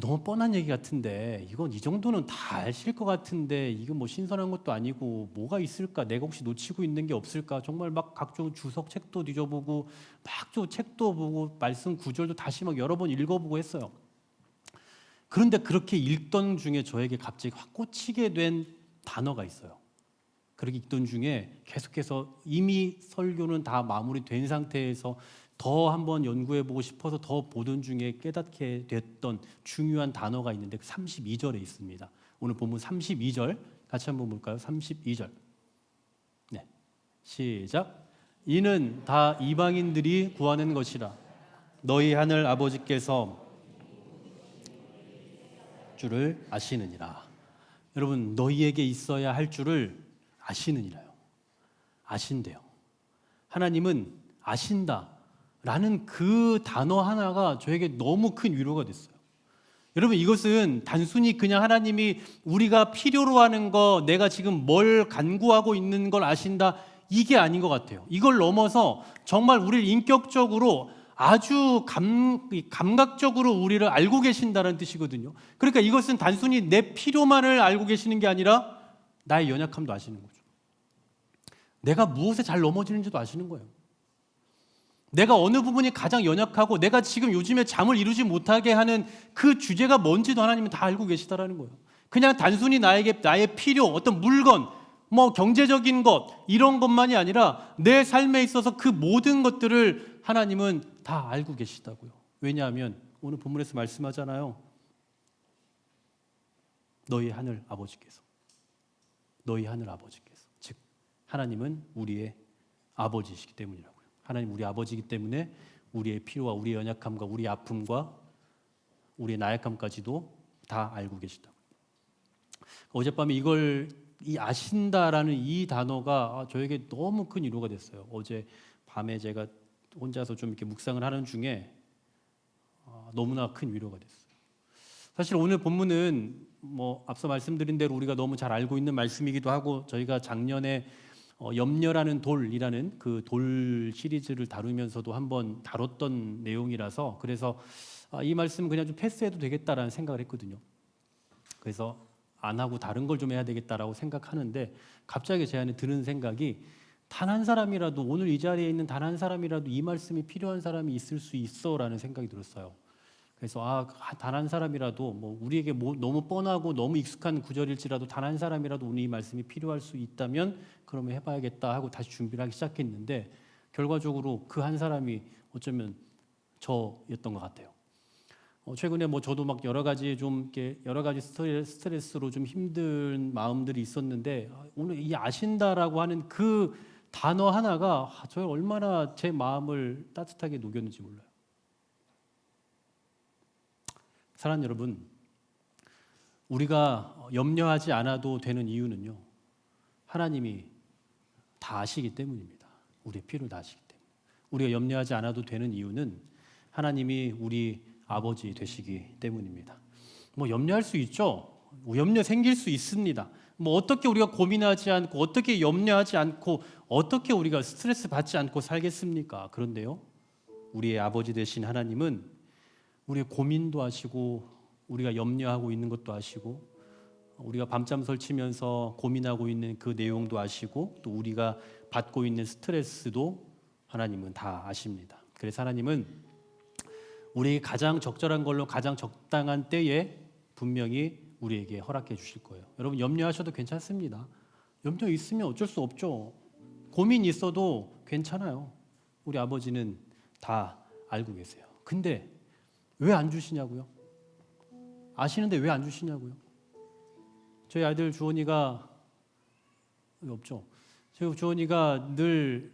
너무 뻔한 얘기 같은데 이건 이 정도는 다 아실 것 같은데 이건 뭐 신선한 것도 아니고 뭐가 있을까, 내가 혹시 놓치고 있는 게 없을까, 정말 막 각종 주석 책도 뒤져보고 막 책도 보고 말씀 구절도 다시 막 여러 번 읽어보고 했어요. 그런데 그렇게 읽던 중에 저에게 갑자기 확 꽂히게 된 단어가 있어요. 그렇게 읽던 중에 계속해서 이미 설교는 다 마무리된 상태에서 더 한번 연구해보고 싶어서 더 보던 중에 깨닫게 됐던 중요한 단어가 있는데 32절에 있습니다. 오늘 본문 32절 같이 한번 볼까요? 32절. 네, 시작. 이는 다 이방인들이 구하는 것이라 너희 하늘 아버지께서 줄을 아시느니라. 여러분, 너희에게 있어야 할 줄을 아시느니라요. 아신대요. 하나님은 아신다 라는 그 단어 하나가 저에게 너무 큰 위로가 됐어요. 여러분, 이것은 단순히 그냥 하나님이 우리가 필요로 하는 거, 내가 지금 뭘 간구하고 있는 걸 아신다, 이게 아닌 것 같아요. 이걸 넘어서 정말 우리를 인격적으로 아주 감각적으로 우리를 알고 계신다는 뜻이거든요. 그러니까 이것은 단순히 내 필요만을 알고 계시는 게 아니라 나의 연약함도 아시는 거죠. 내가 무엇에 잘 넘어지는지도 아시는 거예요. 내가 어느 부분이 가장 연약하고 내가 지금 요즘에 잠을 이루지 못하게 하는 그 주제가 뭔지도 하나님은 다 알고 계시다라는 거예요. 그냥 단순히 나에게 나의 필요, 어떤 물건, 뭐 경제적인 것, 이런 것만이 아니라 내 삶에 있어서 그 모든 것들을 하나님은 다 알고 계시다고요. 왜냐하면 오늘 본문에서 말씀하잖아요. 너희 하늘 아버지께서, 너희 하늘 아버지께서, 즉 하나님은 우리의 아버지이시기 때문이라고요. 하나님 우리 아버지이기 때문에 우리의 필요와 우리의 연약함과 우리의 아픔과 우리의 나약함까지도 다 알고 계시다. 어젯밤에 이 아신다라는 이 단어가 저에게 너무 큰 위로가 됐어요. 어제 밤에 제가 혼자서 좀 이렇게 묵상을 하는 중에 너무나 큰 위로가 됐어요. 사실 오늘 본문은 뭐 앞서 말씀드린 대로 우리가 너무 잘 알고 있는 말씀이기도 하고, 저희가 작년에 염려라는 돌이라는 그 돌 시리즈를 다루면서도 한번 다뤘던 내용이라서, 그래서 이 말씀 그냥 좀 패스해도 되겠다라는 생각을 했거든요. 그래서 안 하고 다른 걸 좀 해야 되겠다라고 생각하는데, 갑자기 제 안에 드는 생각이, 단 한 사람이라도, 오늘 이 자리에 있는 단 한 사람이라도 이 말씀이 필요한 사람이 있을 수 있어라는 생각이 들었어요. 그래서 단 한 사람이라도, 뭐 우리에게 너무 뻔하고 너무 익숙한 구절일지라도 단 한 사람이라도 오늘 이 말씀이 필요할 수 있다면 그러면 해봐야겠다 하고 다시 준비를 하기 시작했는데, 결과적으로 그 한 사람이 어쩌면 저였던 것 같아요. 최근에 뭐 저도 막 여러 가지 스트레스로 좀 힘든 마음들이 있었는데, 오늘 이 아신다라고 하는 그 단어 하나가 저 얼마나 제 마음을 따뜻하게 녹였는지 몰라요. 사랑하는 여러분, 우리가 염려하지 않아도 되는 이유는요, 하나님이 다 아시기 때문입니다. 우리의 필요를 다 아시기 때문에. 우리가 염려하지 않아도 되는 이유는 하나님이 우리 아버지 되시기 때문입니다. 뭐 염려할 수 있죠. 염려 생길 수 있습니다. 뭐 어떻게 우리가 고민하지 않고, 어떻게 염려하지 않고, 어떻게 우리가 스트레스 받지 않고 살겠습니까? 그런데요, 우리의 아버지 되신 하나님은 우리의 고민도 아시고, 우리가 염려하고 있는 것도 아시고, 우리가 밤잠 설치면서 고민하고 있는 그 내용도 아시고, 또 우리가 받고 있는 스트레스도 하나님은 다 아십니다. 그래서 하나님은 우리에게 가장 적절한 걸로 가장 적당한 때에 분명히 우리에게 허락해 주실 거예요. 여러분 염려하셔도 괜찮습니다. 염려 있으면 어쩔 수 없죠. 고민 있어도 괜찮아요. 우리 아버지는 다 알고 계세요. 근데 왜 안 주시냐고요? 아시는데 왜 안 주시냐고요? 저희 아들 주원이가 여기 없죠. 저희 주원이가 늘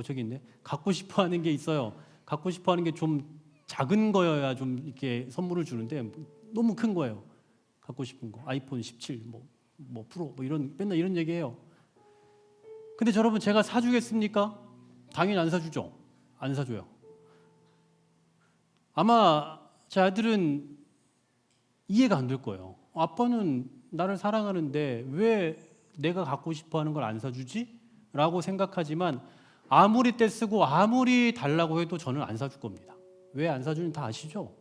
저기 있네. 갖고 싶어하는 게 있어요. 갖고 싶어하는 게 좀 작은 거여야 좀 이렇게 선물을 주는데 너무 큰 거예요. 갖고 싶은 거 아이폰 17 뭐 프로 뭐 이런 맨날 이런 얘기해요. 근데 여러분 제가 사주겠습니까? 당연히 안 사주죠. 안 사줘요. 아마 제 아들은 이해가 안 될 거예요. 아빠는 나를 사랑하는데 왜 내가 갖고 싶어하는 걸 안 사주지? 라고 생각하지만 아무리 떼쓰고 아무리 달라고 해도 저는 안 사줄 겁니다. 왜 안 사주는지 다 아시죠?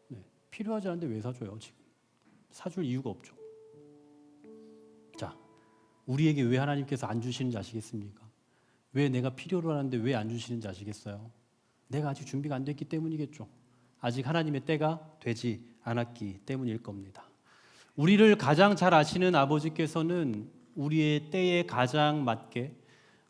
네, 필요하지 않은데 왜 사줘요 지금? 사줄 이유가 없죠. 자, 우리에게 왜 하나님께서 안 주시는지 아시겠습니까? 왜 내가 필요로 하는데 왜 안 주시는지 아시겠어요? 내가 아직 준비가 안 됐기 때문이겠죠. 아직 하나님의 때가 되지 않았기 때문일 겁니다. 우리를 가장 잘 아시는 아버지께서는 우리의 때에 가장 맞게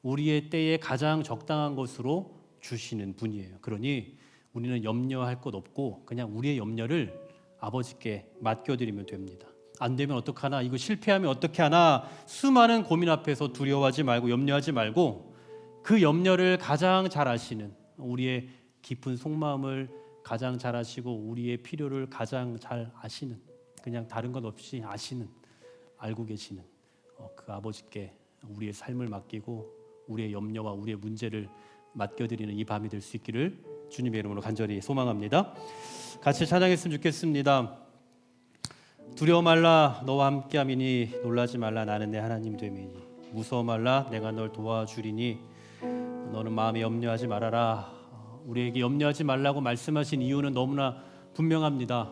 우리의 때에 가장 적당한 것으로 주시는 분이에요. 그러니 우리는 염려할 것 없고 그냥 우리의 염려를 아버지께 맡겨드리면 됩니다. 안 되면 어떡하나, 이거 실패하면 어떻게 하나, 수많은 고민 앞에서 두려워하지 말고 염려하지 말고 그 염려를 가장 잘 아시는, 우리의 깊은 속마음을 가장 잘 아시고 우리의 필요를 가장 잘 아시는, 그냥 다른 것 없이 아시는, 알고 계시는 그 아버지께 우리의 삶을 맡기고 우리의 염려와 우리의 문제를 맡겨드리는 이 밤이 될 수 있기를 주님의 이름으로 간절히 소망합니다. 같이 찬양했으면 좋겠습니다. 두려워 말라 너와 함께함이니 놀라지 말라 나는 내 하나님 됨이니 무서워 말라 내가 널 도와주리니 너는 마음에 염려하지 말아라. 우리에게 염려하지 말라고 말씀하신 이유는 너무나 분명합니다.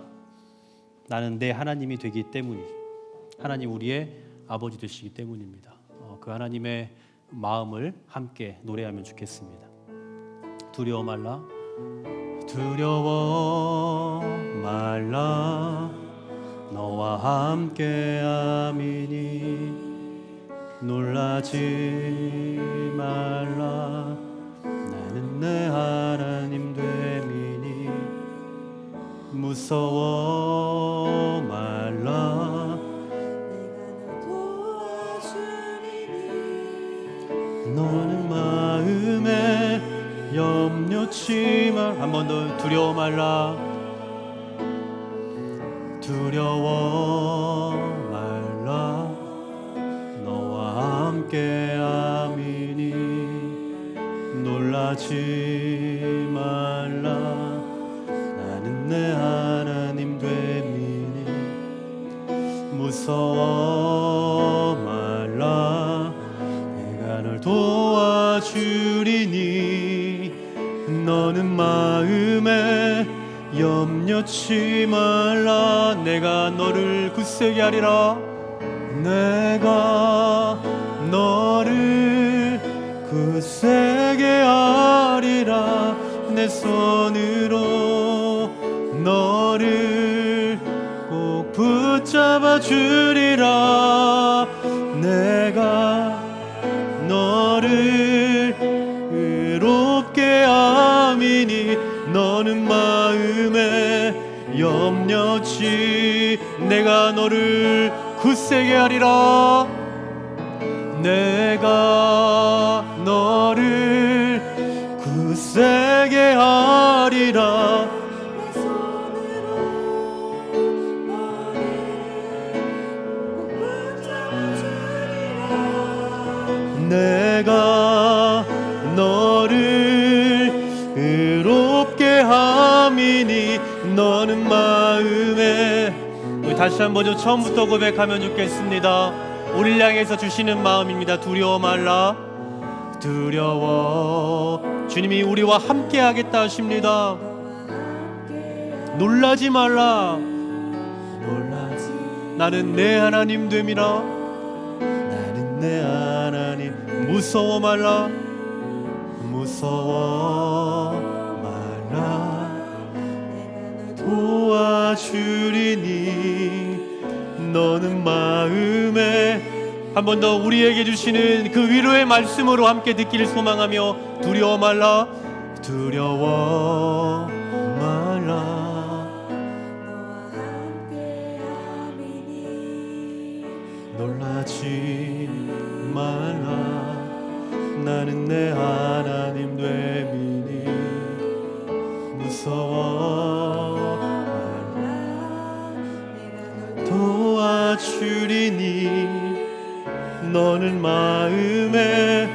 나는 내 하나님이 되기 때문이, 하나님 우리의 아버지 되시기 때문입니다. 그 하나님의 마음을 함께 노래하면 좋겠습니다. 두려워 말라 두려워 말라 너와 함께함이니 놀라지 말라 나는 내 하나님 됨이니 무서워 말라 너는 마음에 염려치 말. 한 번 더 두려워 말라 두려워 말라 너와 함께함이니 놀라지 말라 나는 내 하나님 됨이니 무서워 말라 내가 널 도와주리니 너는 마음에 염려치 말라 내가 너를 굳세게 하리라 내가 너를 굳세게 하리라 내 손으로 너를 꼭 붙잡아 주리라 내가 너를 의롭게 함이니 너는 마음에 염려치 내가 너를 굳세게 하리라 내가 너를 굳세게 하리라 내가 너를 의롭게 함이니 너는 마음에 우리 다시 한번 좀 처음부터 고백하면 좋겠습니다. 우리를 향해서 주시는 마음입니다. 두려워 말라 두려워 주님이 우리와 함께 하겠다 하십니다. 놀라지 말라 놀라지 나는 내 하나님 됨이라 나는 내 하나님 무서워 말라 무서워 말라 도와주리니 너는 마음에 한 번 더 우리에게 주시는 그 위로의 말씀으로 함께 듣기를 소망하며 두려워 말라 두려워 말라 놀라지 말라 나는 내 하나님 되미니 무서워 말라 도와주리니 너는 마음에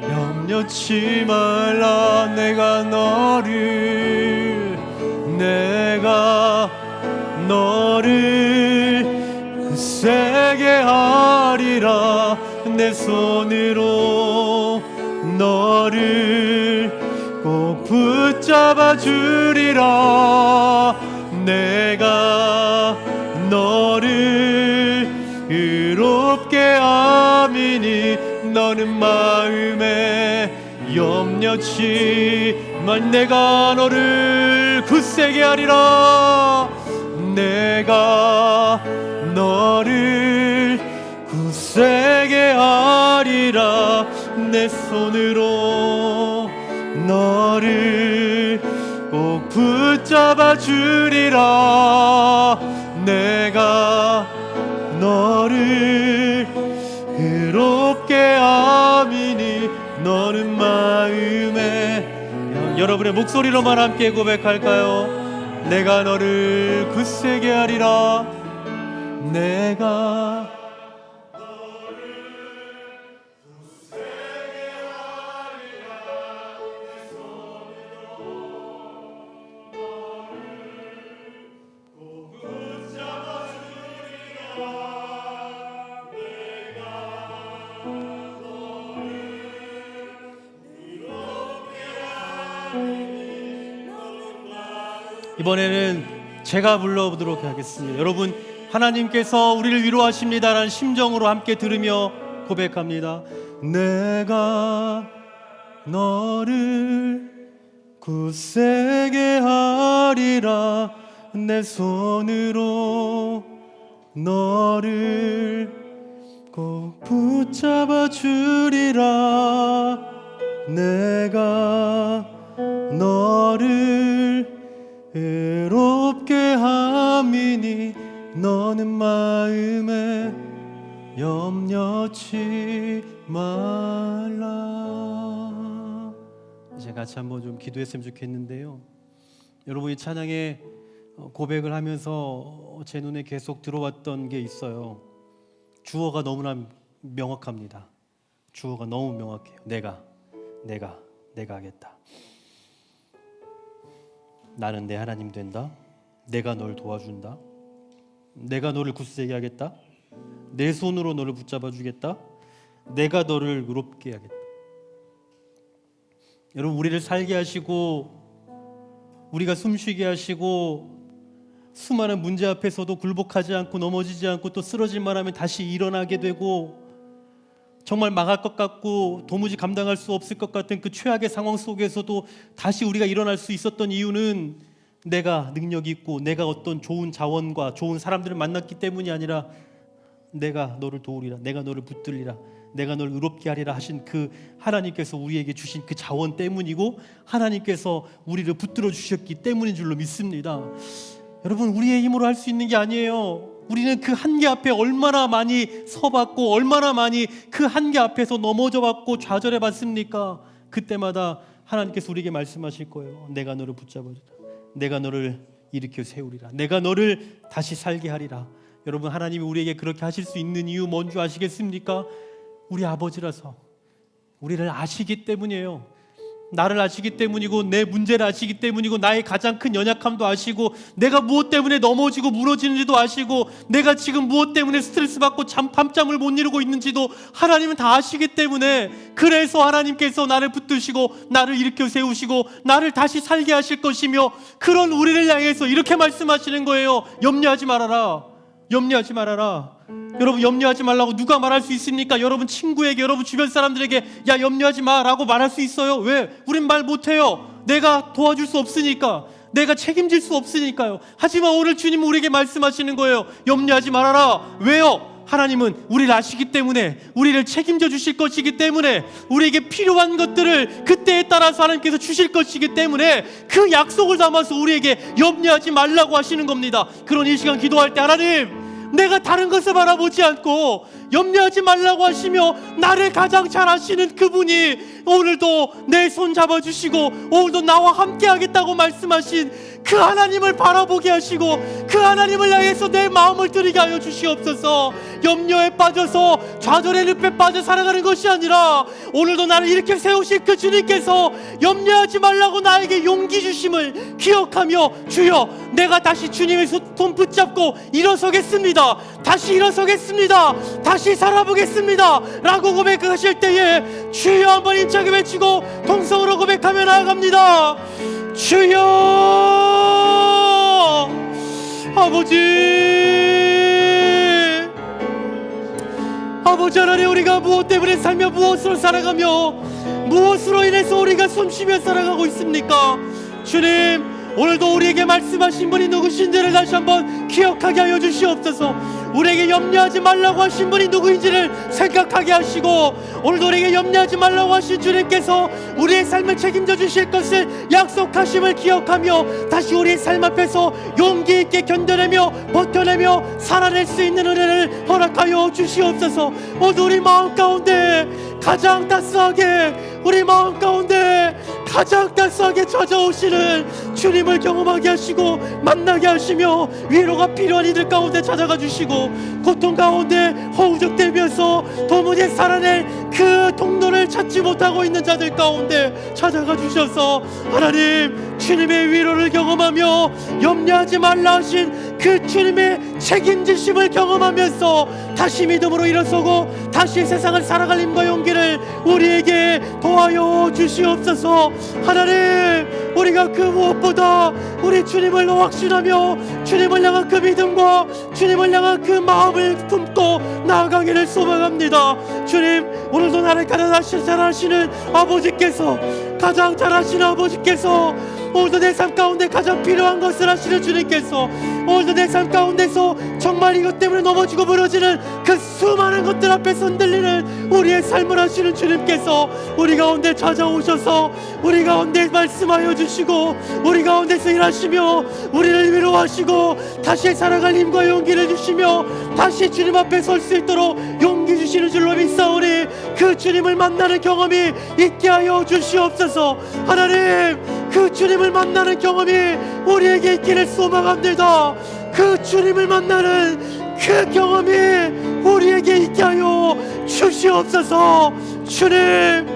염려치 말라 내가 너를 굳세게 하리라 내 손으로 너를 꼭 붙잡아 주리라 내가 너를 의롭게 함이니 너는 마음에 염려치 말 내가 너를 굳세게 하리라 내가 너를 굳세게 하리라 내 손으로 너를 꼭 붙잡아 주리라 내가 너를 의롭게 함이니 너는 마음에 여러분의 목소리로만 함께 고백할까요? 내가 너를 굳세게 하리라 내가 이번에는 제가 불러보도록 하겠습니다. 여러분 하나님께서 우리를 위로하십니다라는 심정으로 함께 들으며 고백합니다. 내가 너를 굳세게 하리라 내 손으로 너를 꼭 붙잡아 주리라 내가 너를 의롭게 함이니 너는 마음에 염려치 말라. 이제 같이 한번 좀 기도했으면 좋겠는데요. 여러분 이 찬양에 고백을 하면서 제 눈에 계속 들어왔던 게 있어요. 주어가 너무나 명확합니다. 주어가 너무 명확해요. 내가 하겠다. 나는 내 하나님 된다. 내가 널 도와준다. 내가 너를 굳세게 하겠다. 내 손으로 너를 붙잡아 주겠다. 내가 너를 의롭게 하겠다. 여러분 우리를 살게 하시고 우리가 숨쉬게 하시고 수많은 문제 앞에서도 굴복하지 않고 넘어지지 않고 또 쓰러질만 하면 다시 일어나게 되고 정말 망할 것 같고 도무지 감당할 수 없을 것 같은 그 최악의 상황 속에서도 다시 우리가 일어날 수 있었던 이유는 내가 능력이 있고 내가 어떤 좋은 자원과 좋은 사람들을 만났기 때문이 아니라 내가 너를 도우리라, 내가 너를 붙들리라, 내가 너를 의롭게 하리라 하신 그 하나님께서 우리에게 주신 그 자원 때문이고 하나님께서 우리를 붙들어 주셨기 때문인 줄로 믿습니다. 여러분 우리의 힘으로 할 수 있는 게 아니에요. 우리는 그 한계 앞에 얼마나 많이 서봤고 얼마나 많이 그 한계 앞에서 넘어져 봤고 좌절해 봤습니까? 그때마다 하나님께서 우리에게 말씀하실 거예요. 내가 너를 붙잡아주라. 내가 너를 일으켜 세우리라. 내가 너를 다시 살게 하리라. 여러분 하나님이 우리에게 그렇게 하실 수 있는 이유 뭔지 아시겠습니까? 우리 아버지라서 우리를 아시기 때문이에요. 나를 아시기 때문이고 내 문제를 아시기 때문이고 나의 가장 큰 연약함도 아시고 내가 무엇 때문에 넘어지고 무너지는지도 아시고 내가 지금 무엇 때문에 스트레스 받고 밤잠을 못 이루고 있는지도 하나님은 다 아시기 때문에 그래서 하나님께서 나를 붙드시고 나를 일으켜 세우시고 나를 다시 살게 하실 것이며 그런 우리를 향해서 이렇게 말씀하시는 거예요. 염려하지 말아라. 염려하지 말아라. 여러분 염려하지 말라고 누가 말할 수 있습니까? 여러분 친구에게 여러분 주변 사람들에게 야 염려하지 마라고 말할 수 있어요? 왜? 우린 말 못해요. 내가 도와줄 수 없으니까. 내가 책임질 수 없으니까요. 하지만 오늘 주님 우리에게 말씀하시는 거예요. 염려하지 말아라. 왜요? 하나님은 우리를 아시기 때문에, 우리를 책임져 주실 것이기 때문에, 우리에게 필요한 것들을 그때에 따라서 하나님께서 주실 것이기 때문에 그 약속을 담아서 우리에게 염려하지 말라고 하시는 겁니다. 그런 이 시간 기도할 때 하나님, 내가 다른 것을 바라보지 않고 염려하지 말라고 하시며 나를 가장 잘 아시는 그분이 오늘도 내 손 잡아주시고 오늘도 나와 함께 하겠다고 말씀하신 그 하나님을 바라보게 하시고 그 하나님을 향해서 내 마음을 드리게 하여 주시옵소서. 염려에 빠져서 좌절의 늪에 빠져 살아가는 것이 아니라 오늘도 나를 이렇게 세우실 그 주님께서 염려하지 말라고 나에게 용기 주심을 기억하며, 주여 내가 다시 주님의 손 붙잡고 일어서겠습니다. 다시 일어서겠습니다. 다시 살아보겠습니다 라고 고백하실 때에 주여 한번 힘차게 외치고 동성으로 고백하며 나아갑니다. 주여 아버지 하나님, 우리가 무엇 때문에 살며 무엇으로 살아가며 무엇으로 인해서 우리가 숨쉬며 살아가고 있습니까? 주님, 오늘도 우리에게 말씀하신 분이 누구신지를 다시 한번 기억하게 하여 주시옵소서. 우리에게 염려하지 말라고 하신 분이 누구인지를 생각하게 하시고, 오늘도 우리에게 염려하지 말라고 하신 주님께서 우리의 삶을 책임져 주실 것을 약속하심을 기억하며 다시 우리의 삶 앞에서 용기 있게 견뎌내며 버텨내며 살아낼 수 있는 은혜를 허락하여 주시옵소서. 모두 우리 마음 가운데 가장 따스하게, 우리 마음 가운데 가장 따스하게 찾아오시는 주님을 경험하게 하시고 만나게 하시며, 위로가 필요한 이들 가운데 찾아가 주시고, 고통 가운데 허우적대면서 도무지 살아낼 그 통로를 찾지 못하고 있는 자들 가운데 찾아가 주셔서 하나님, 주님의 위로를 경험하며 염려하지 말라 하신 그 주님의 책임지심을 경험하면서 다시 믿음으로 일어서고 다시 세상을 살아갈 힘과 용기를 우리에게 도와여 주시옵소서. 하나님, 우리가 그 무엇보다 우리 주님을 확신하며 주님을 향한 그 믿음과 주님을 향한 그 마음을 품고 나아가기를 소망합니다. 주님, 오늘도 나를 가장 잘 아시는 아버지께서, 가장 잘 아시는 아버지께서, 오늘도 내 삶 가운데 가장 필요한 것을 하시는 주님께서, 오늘도 내 삶 가운데서 정말 이것 때문에 넘어지고 부러지는 그 수많은 것들 앞에서 흔들리는 우리의 삶을 하시는 주님께서 우리 가운데 찾아오셔서 우리 가운데 말씀하여 주시고 우리 가운데서 일하시며 우리를 위로하시고 다시 살아갈 힘과 용기를 주시며 다시 주님 앞에 설 수 있도록 용기 주시는 줄로 믿사오니 그 주님을 만나는 경험이 있게 하여 주시옵소서. 하나님, 그 주님을 만나는 경험이 우리에게 있기를 소망합니다. 그 주님을 만나는 그 경험이 우리에게 있게 하여 주시옵소서. 주님,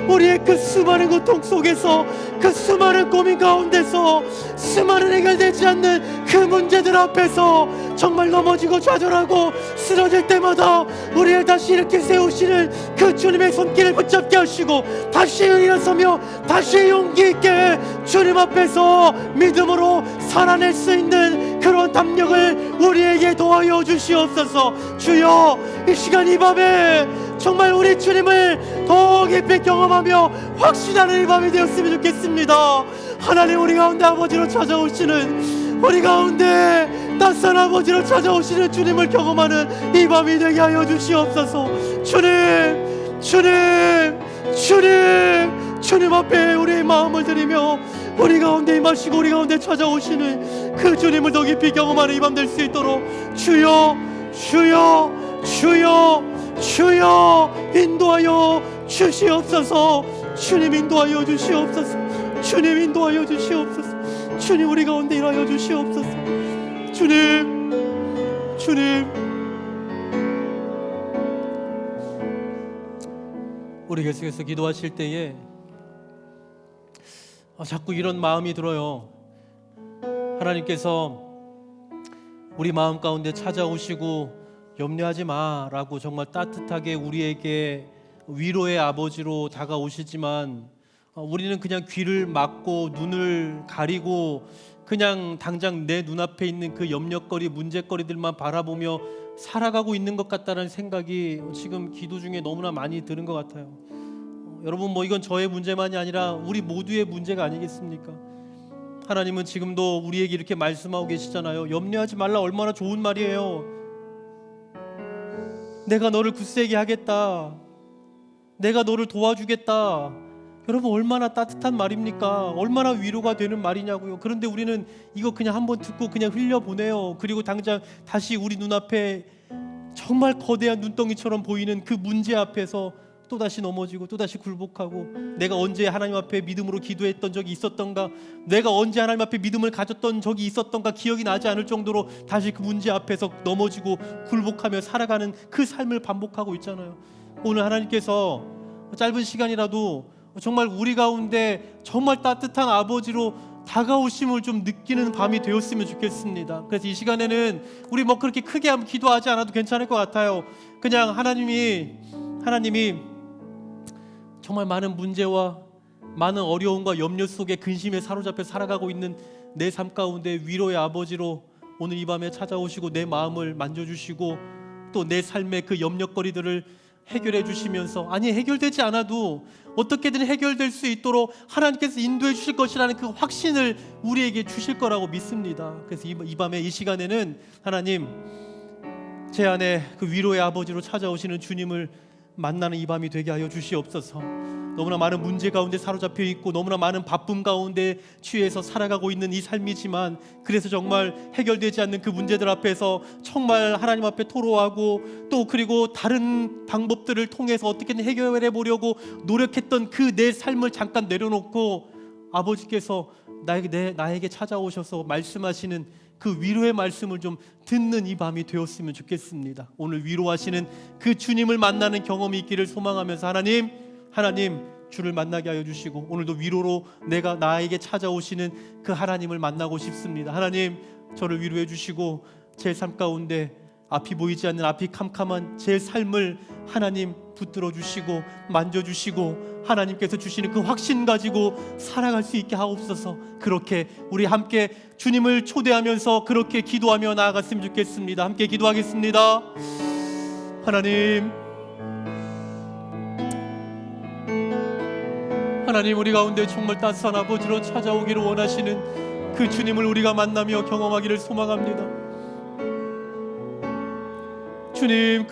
우리의 그 수많은 고통 속에서, 그 수많은 고민 가운데서, 수많은 해결되지 않는 그 문제들 앞에서 정말 넘어지고 좌절하고 쓰러질 때마다 우리를 다시 이렇게 세우시는 그 주님의 손길을 붙잡게 하시고 다시 일어서며 다시 용기 있게 주님 앞에서 믿음으로 살아낼 수 있는 그런 담력을 우리에게 도와여 주시옵소서. 주여, 이 시간 이 밤에 정말 우리 주님을 더 깊이 경험하며 확신하는 이 밤이 되었으면 좋겠습니다. 하나님, 우리 가운데 아버지로 찾아오시는, 우리 가운데 따스한 아버지로 찾아오시는 주님을 경험하는 이 밤이 되게 하여 주시옵소서. 주님 앞에 우리의 마음을 드리며 우리 가운데 임하시고 우리 가운데 찾아오시는 그 주님을 더 깊이 경험하는 이 밤 될 수 있도록 주여 인도하여 주시옵소서. 주님, 인도하여 주시옵소서. 주님, 인도하여 주시옵소서. 주님, 우리 가운데 일하여 주시옵소서. 주님, 우리 계속해서 기도하실 때에 자꾸 이런 마음이 들어요. 하나님께서 우리 마음 가운데 찾아오시고 염려하지 마라고 정말 따뜻하게 우리에게 위로의 아버지로 다가오시지만 우리는 그냥 귀를 막고 눈을 가리고 그냥 당장 내 눈앞에 있는 그 염려거리, 문제거리들만 바라보며 살아가고 있는 것 같다는 생각이 지금 기도 중에 너무나 많이 드는 것 같아요. 여러분, 이건 저의 문제만이 아니라 우리 모두의 문제가 아니겠습니까? 하나님은 지금도 우리에게 이렇게 말씀하고 계시잖아요. 염려하지 말라. 얼마나 좋은 말이에요. 내가 너를 굳세게 하겠다. 내가 너를 도와주겠다. 여러분, 얼마나 따뜻한 말입니까? 얼마나 위로가 되는 말이냐고요. 그런데 우리는 이거 그냥 한번 듣고 그냥 흘려보내요. 그리고 당장 다시 우리 눈앞에 정말 거대한 눈덩이처럼 보이는 그 문제 앞에서 또다시 넘어지고 또다시 굴복하고, 내가 언제 하나님 앞에 믿음으로 기도했던 적이 있었던가, 내가 언제 하나님 앞에 믿음을 가졌던 적이 있었던가 기억이 나지 않을 정도로 다시 그 문제 앞에서 넘어지고 굴복하며 살아가는 그 삶을 반복하고 있잖아요. 오늘 하나님께서 짧은 시간이라도 정말 우리 가운데 정말 따뜻한 아버지로 다가오심을 좀 느끼는 밤이 되었으면 좋겠습니다. 그래서 이 시간에는 우리 뭐 그렇게 크게 기도하지 않아도 괜찮을 것 같아요. 그냥 하나님이 정말 많은 문제와 많은 어려움과 염려 속에 근심에 사로잡혀 살아가고 있는 내 삶 가운데 위로의 아버지로 오늘 이 밤에 찾아오시고 내 마음을 만져주시고 또 내 삶의 그 염려거리들을 해결해 주시면서, 아니 해결되지 않아도 어떻게든 해결될 수 있도록 하나님께서 인도해 주실 것이라는 그 확신을 우리에게 주실 거라고 믿습니다. 그래서 이 밤에 이 시간에는 하나님, 제 안에 그 위로의 아버지로 찾아오시는 주님을 만나는 이 밤이 되게 하여 주시옵소서. 너무나 많은 문제 가운데 사로잡혀 있고 너무나 많은 바쁨 가운데 취해서 살아가고 있는 이 삶이지만, 그래서 정말 해결되지 않는 그 문제들 앞에서 정말 하나님 앞에 토로하고 또 그리고 다른 방법들을 통해서 어떻게든 해결해 보려고 노력했던 그 내 삶을 잠깐 내려놓고 아버지께서 나에게 찾아오셔서 말씀하시는 그 위로의 말씀을 좀 듣는 이 밤이 되었으면 좋겠습니다. 오늘 위로하시는 그 주님을 만나는 경험이 있기를 소망하면서, 하나님 주를 만나게 하여 주시고 오늘도 위로로 나에게 찾아오시는 그 하나님을 만나고 싶습니다. 하나님, 저를 위로해 주시고 제 삶 가운데 앞이 보이지 않는, 앞이 캄캄한 제 삶을 하나님 붙들어 주시고 만져주시고 하나님께서 주시는 그 확신 가지고 살아갈 수 있게 하옵소서. 그렇게 우리 함께 주님을 초대하면서 그렇게 기도하며 나아갔으면 좋겠습니다. 함께 기도하겠습니다. 하나님, 우리 가운데 정말 따스한 아버지로 찾아오기를 원하시는 그 주님을 우리가 만나며 경험하기를 소망합니다. 주님,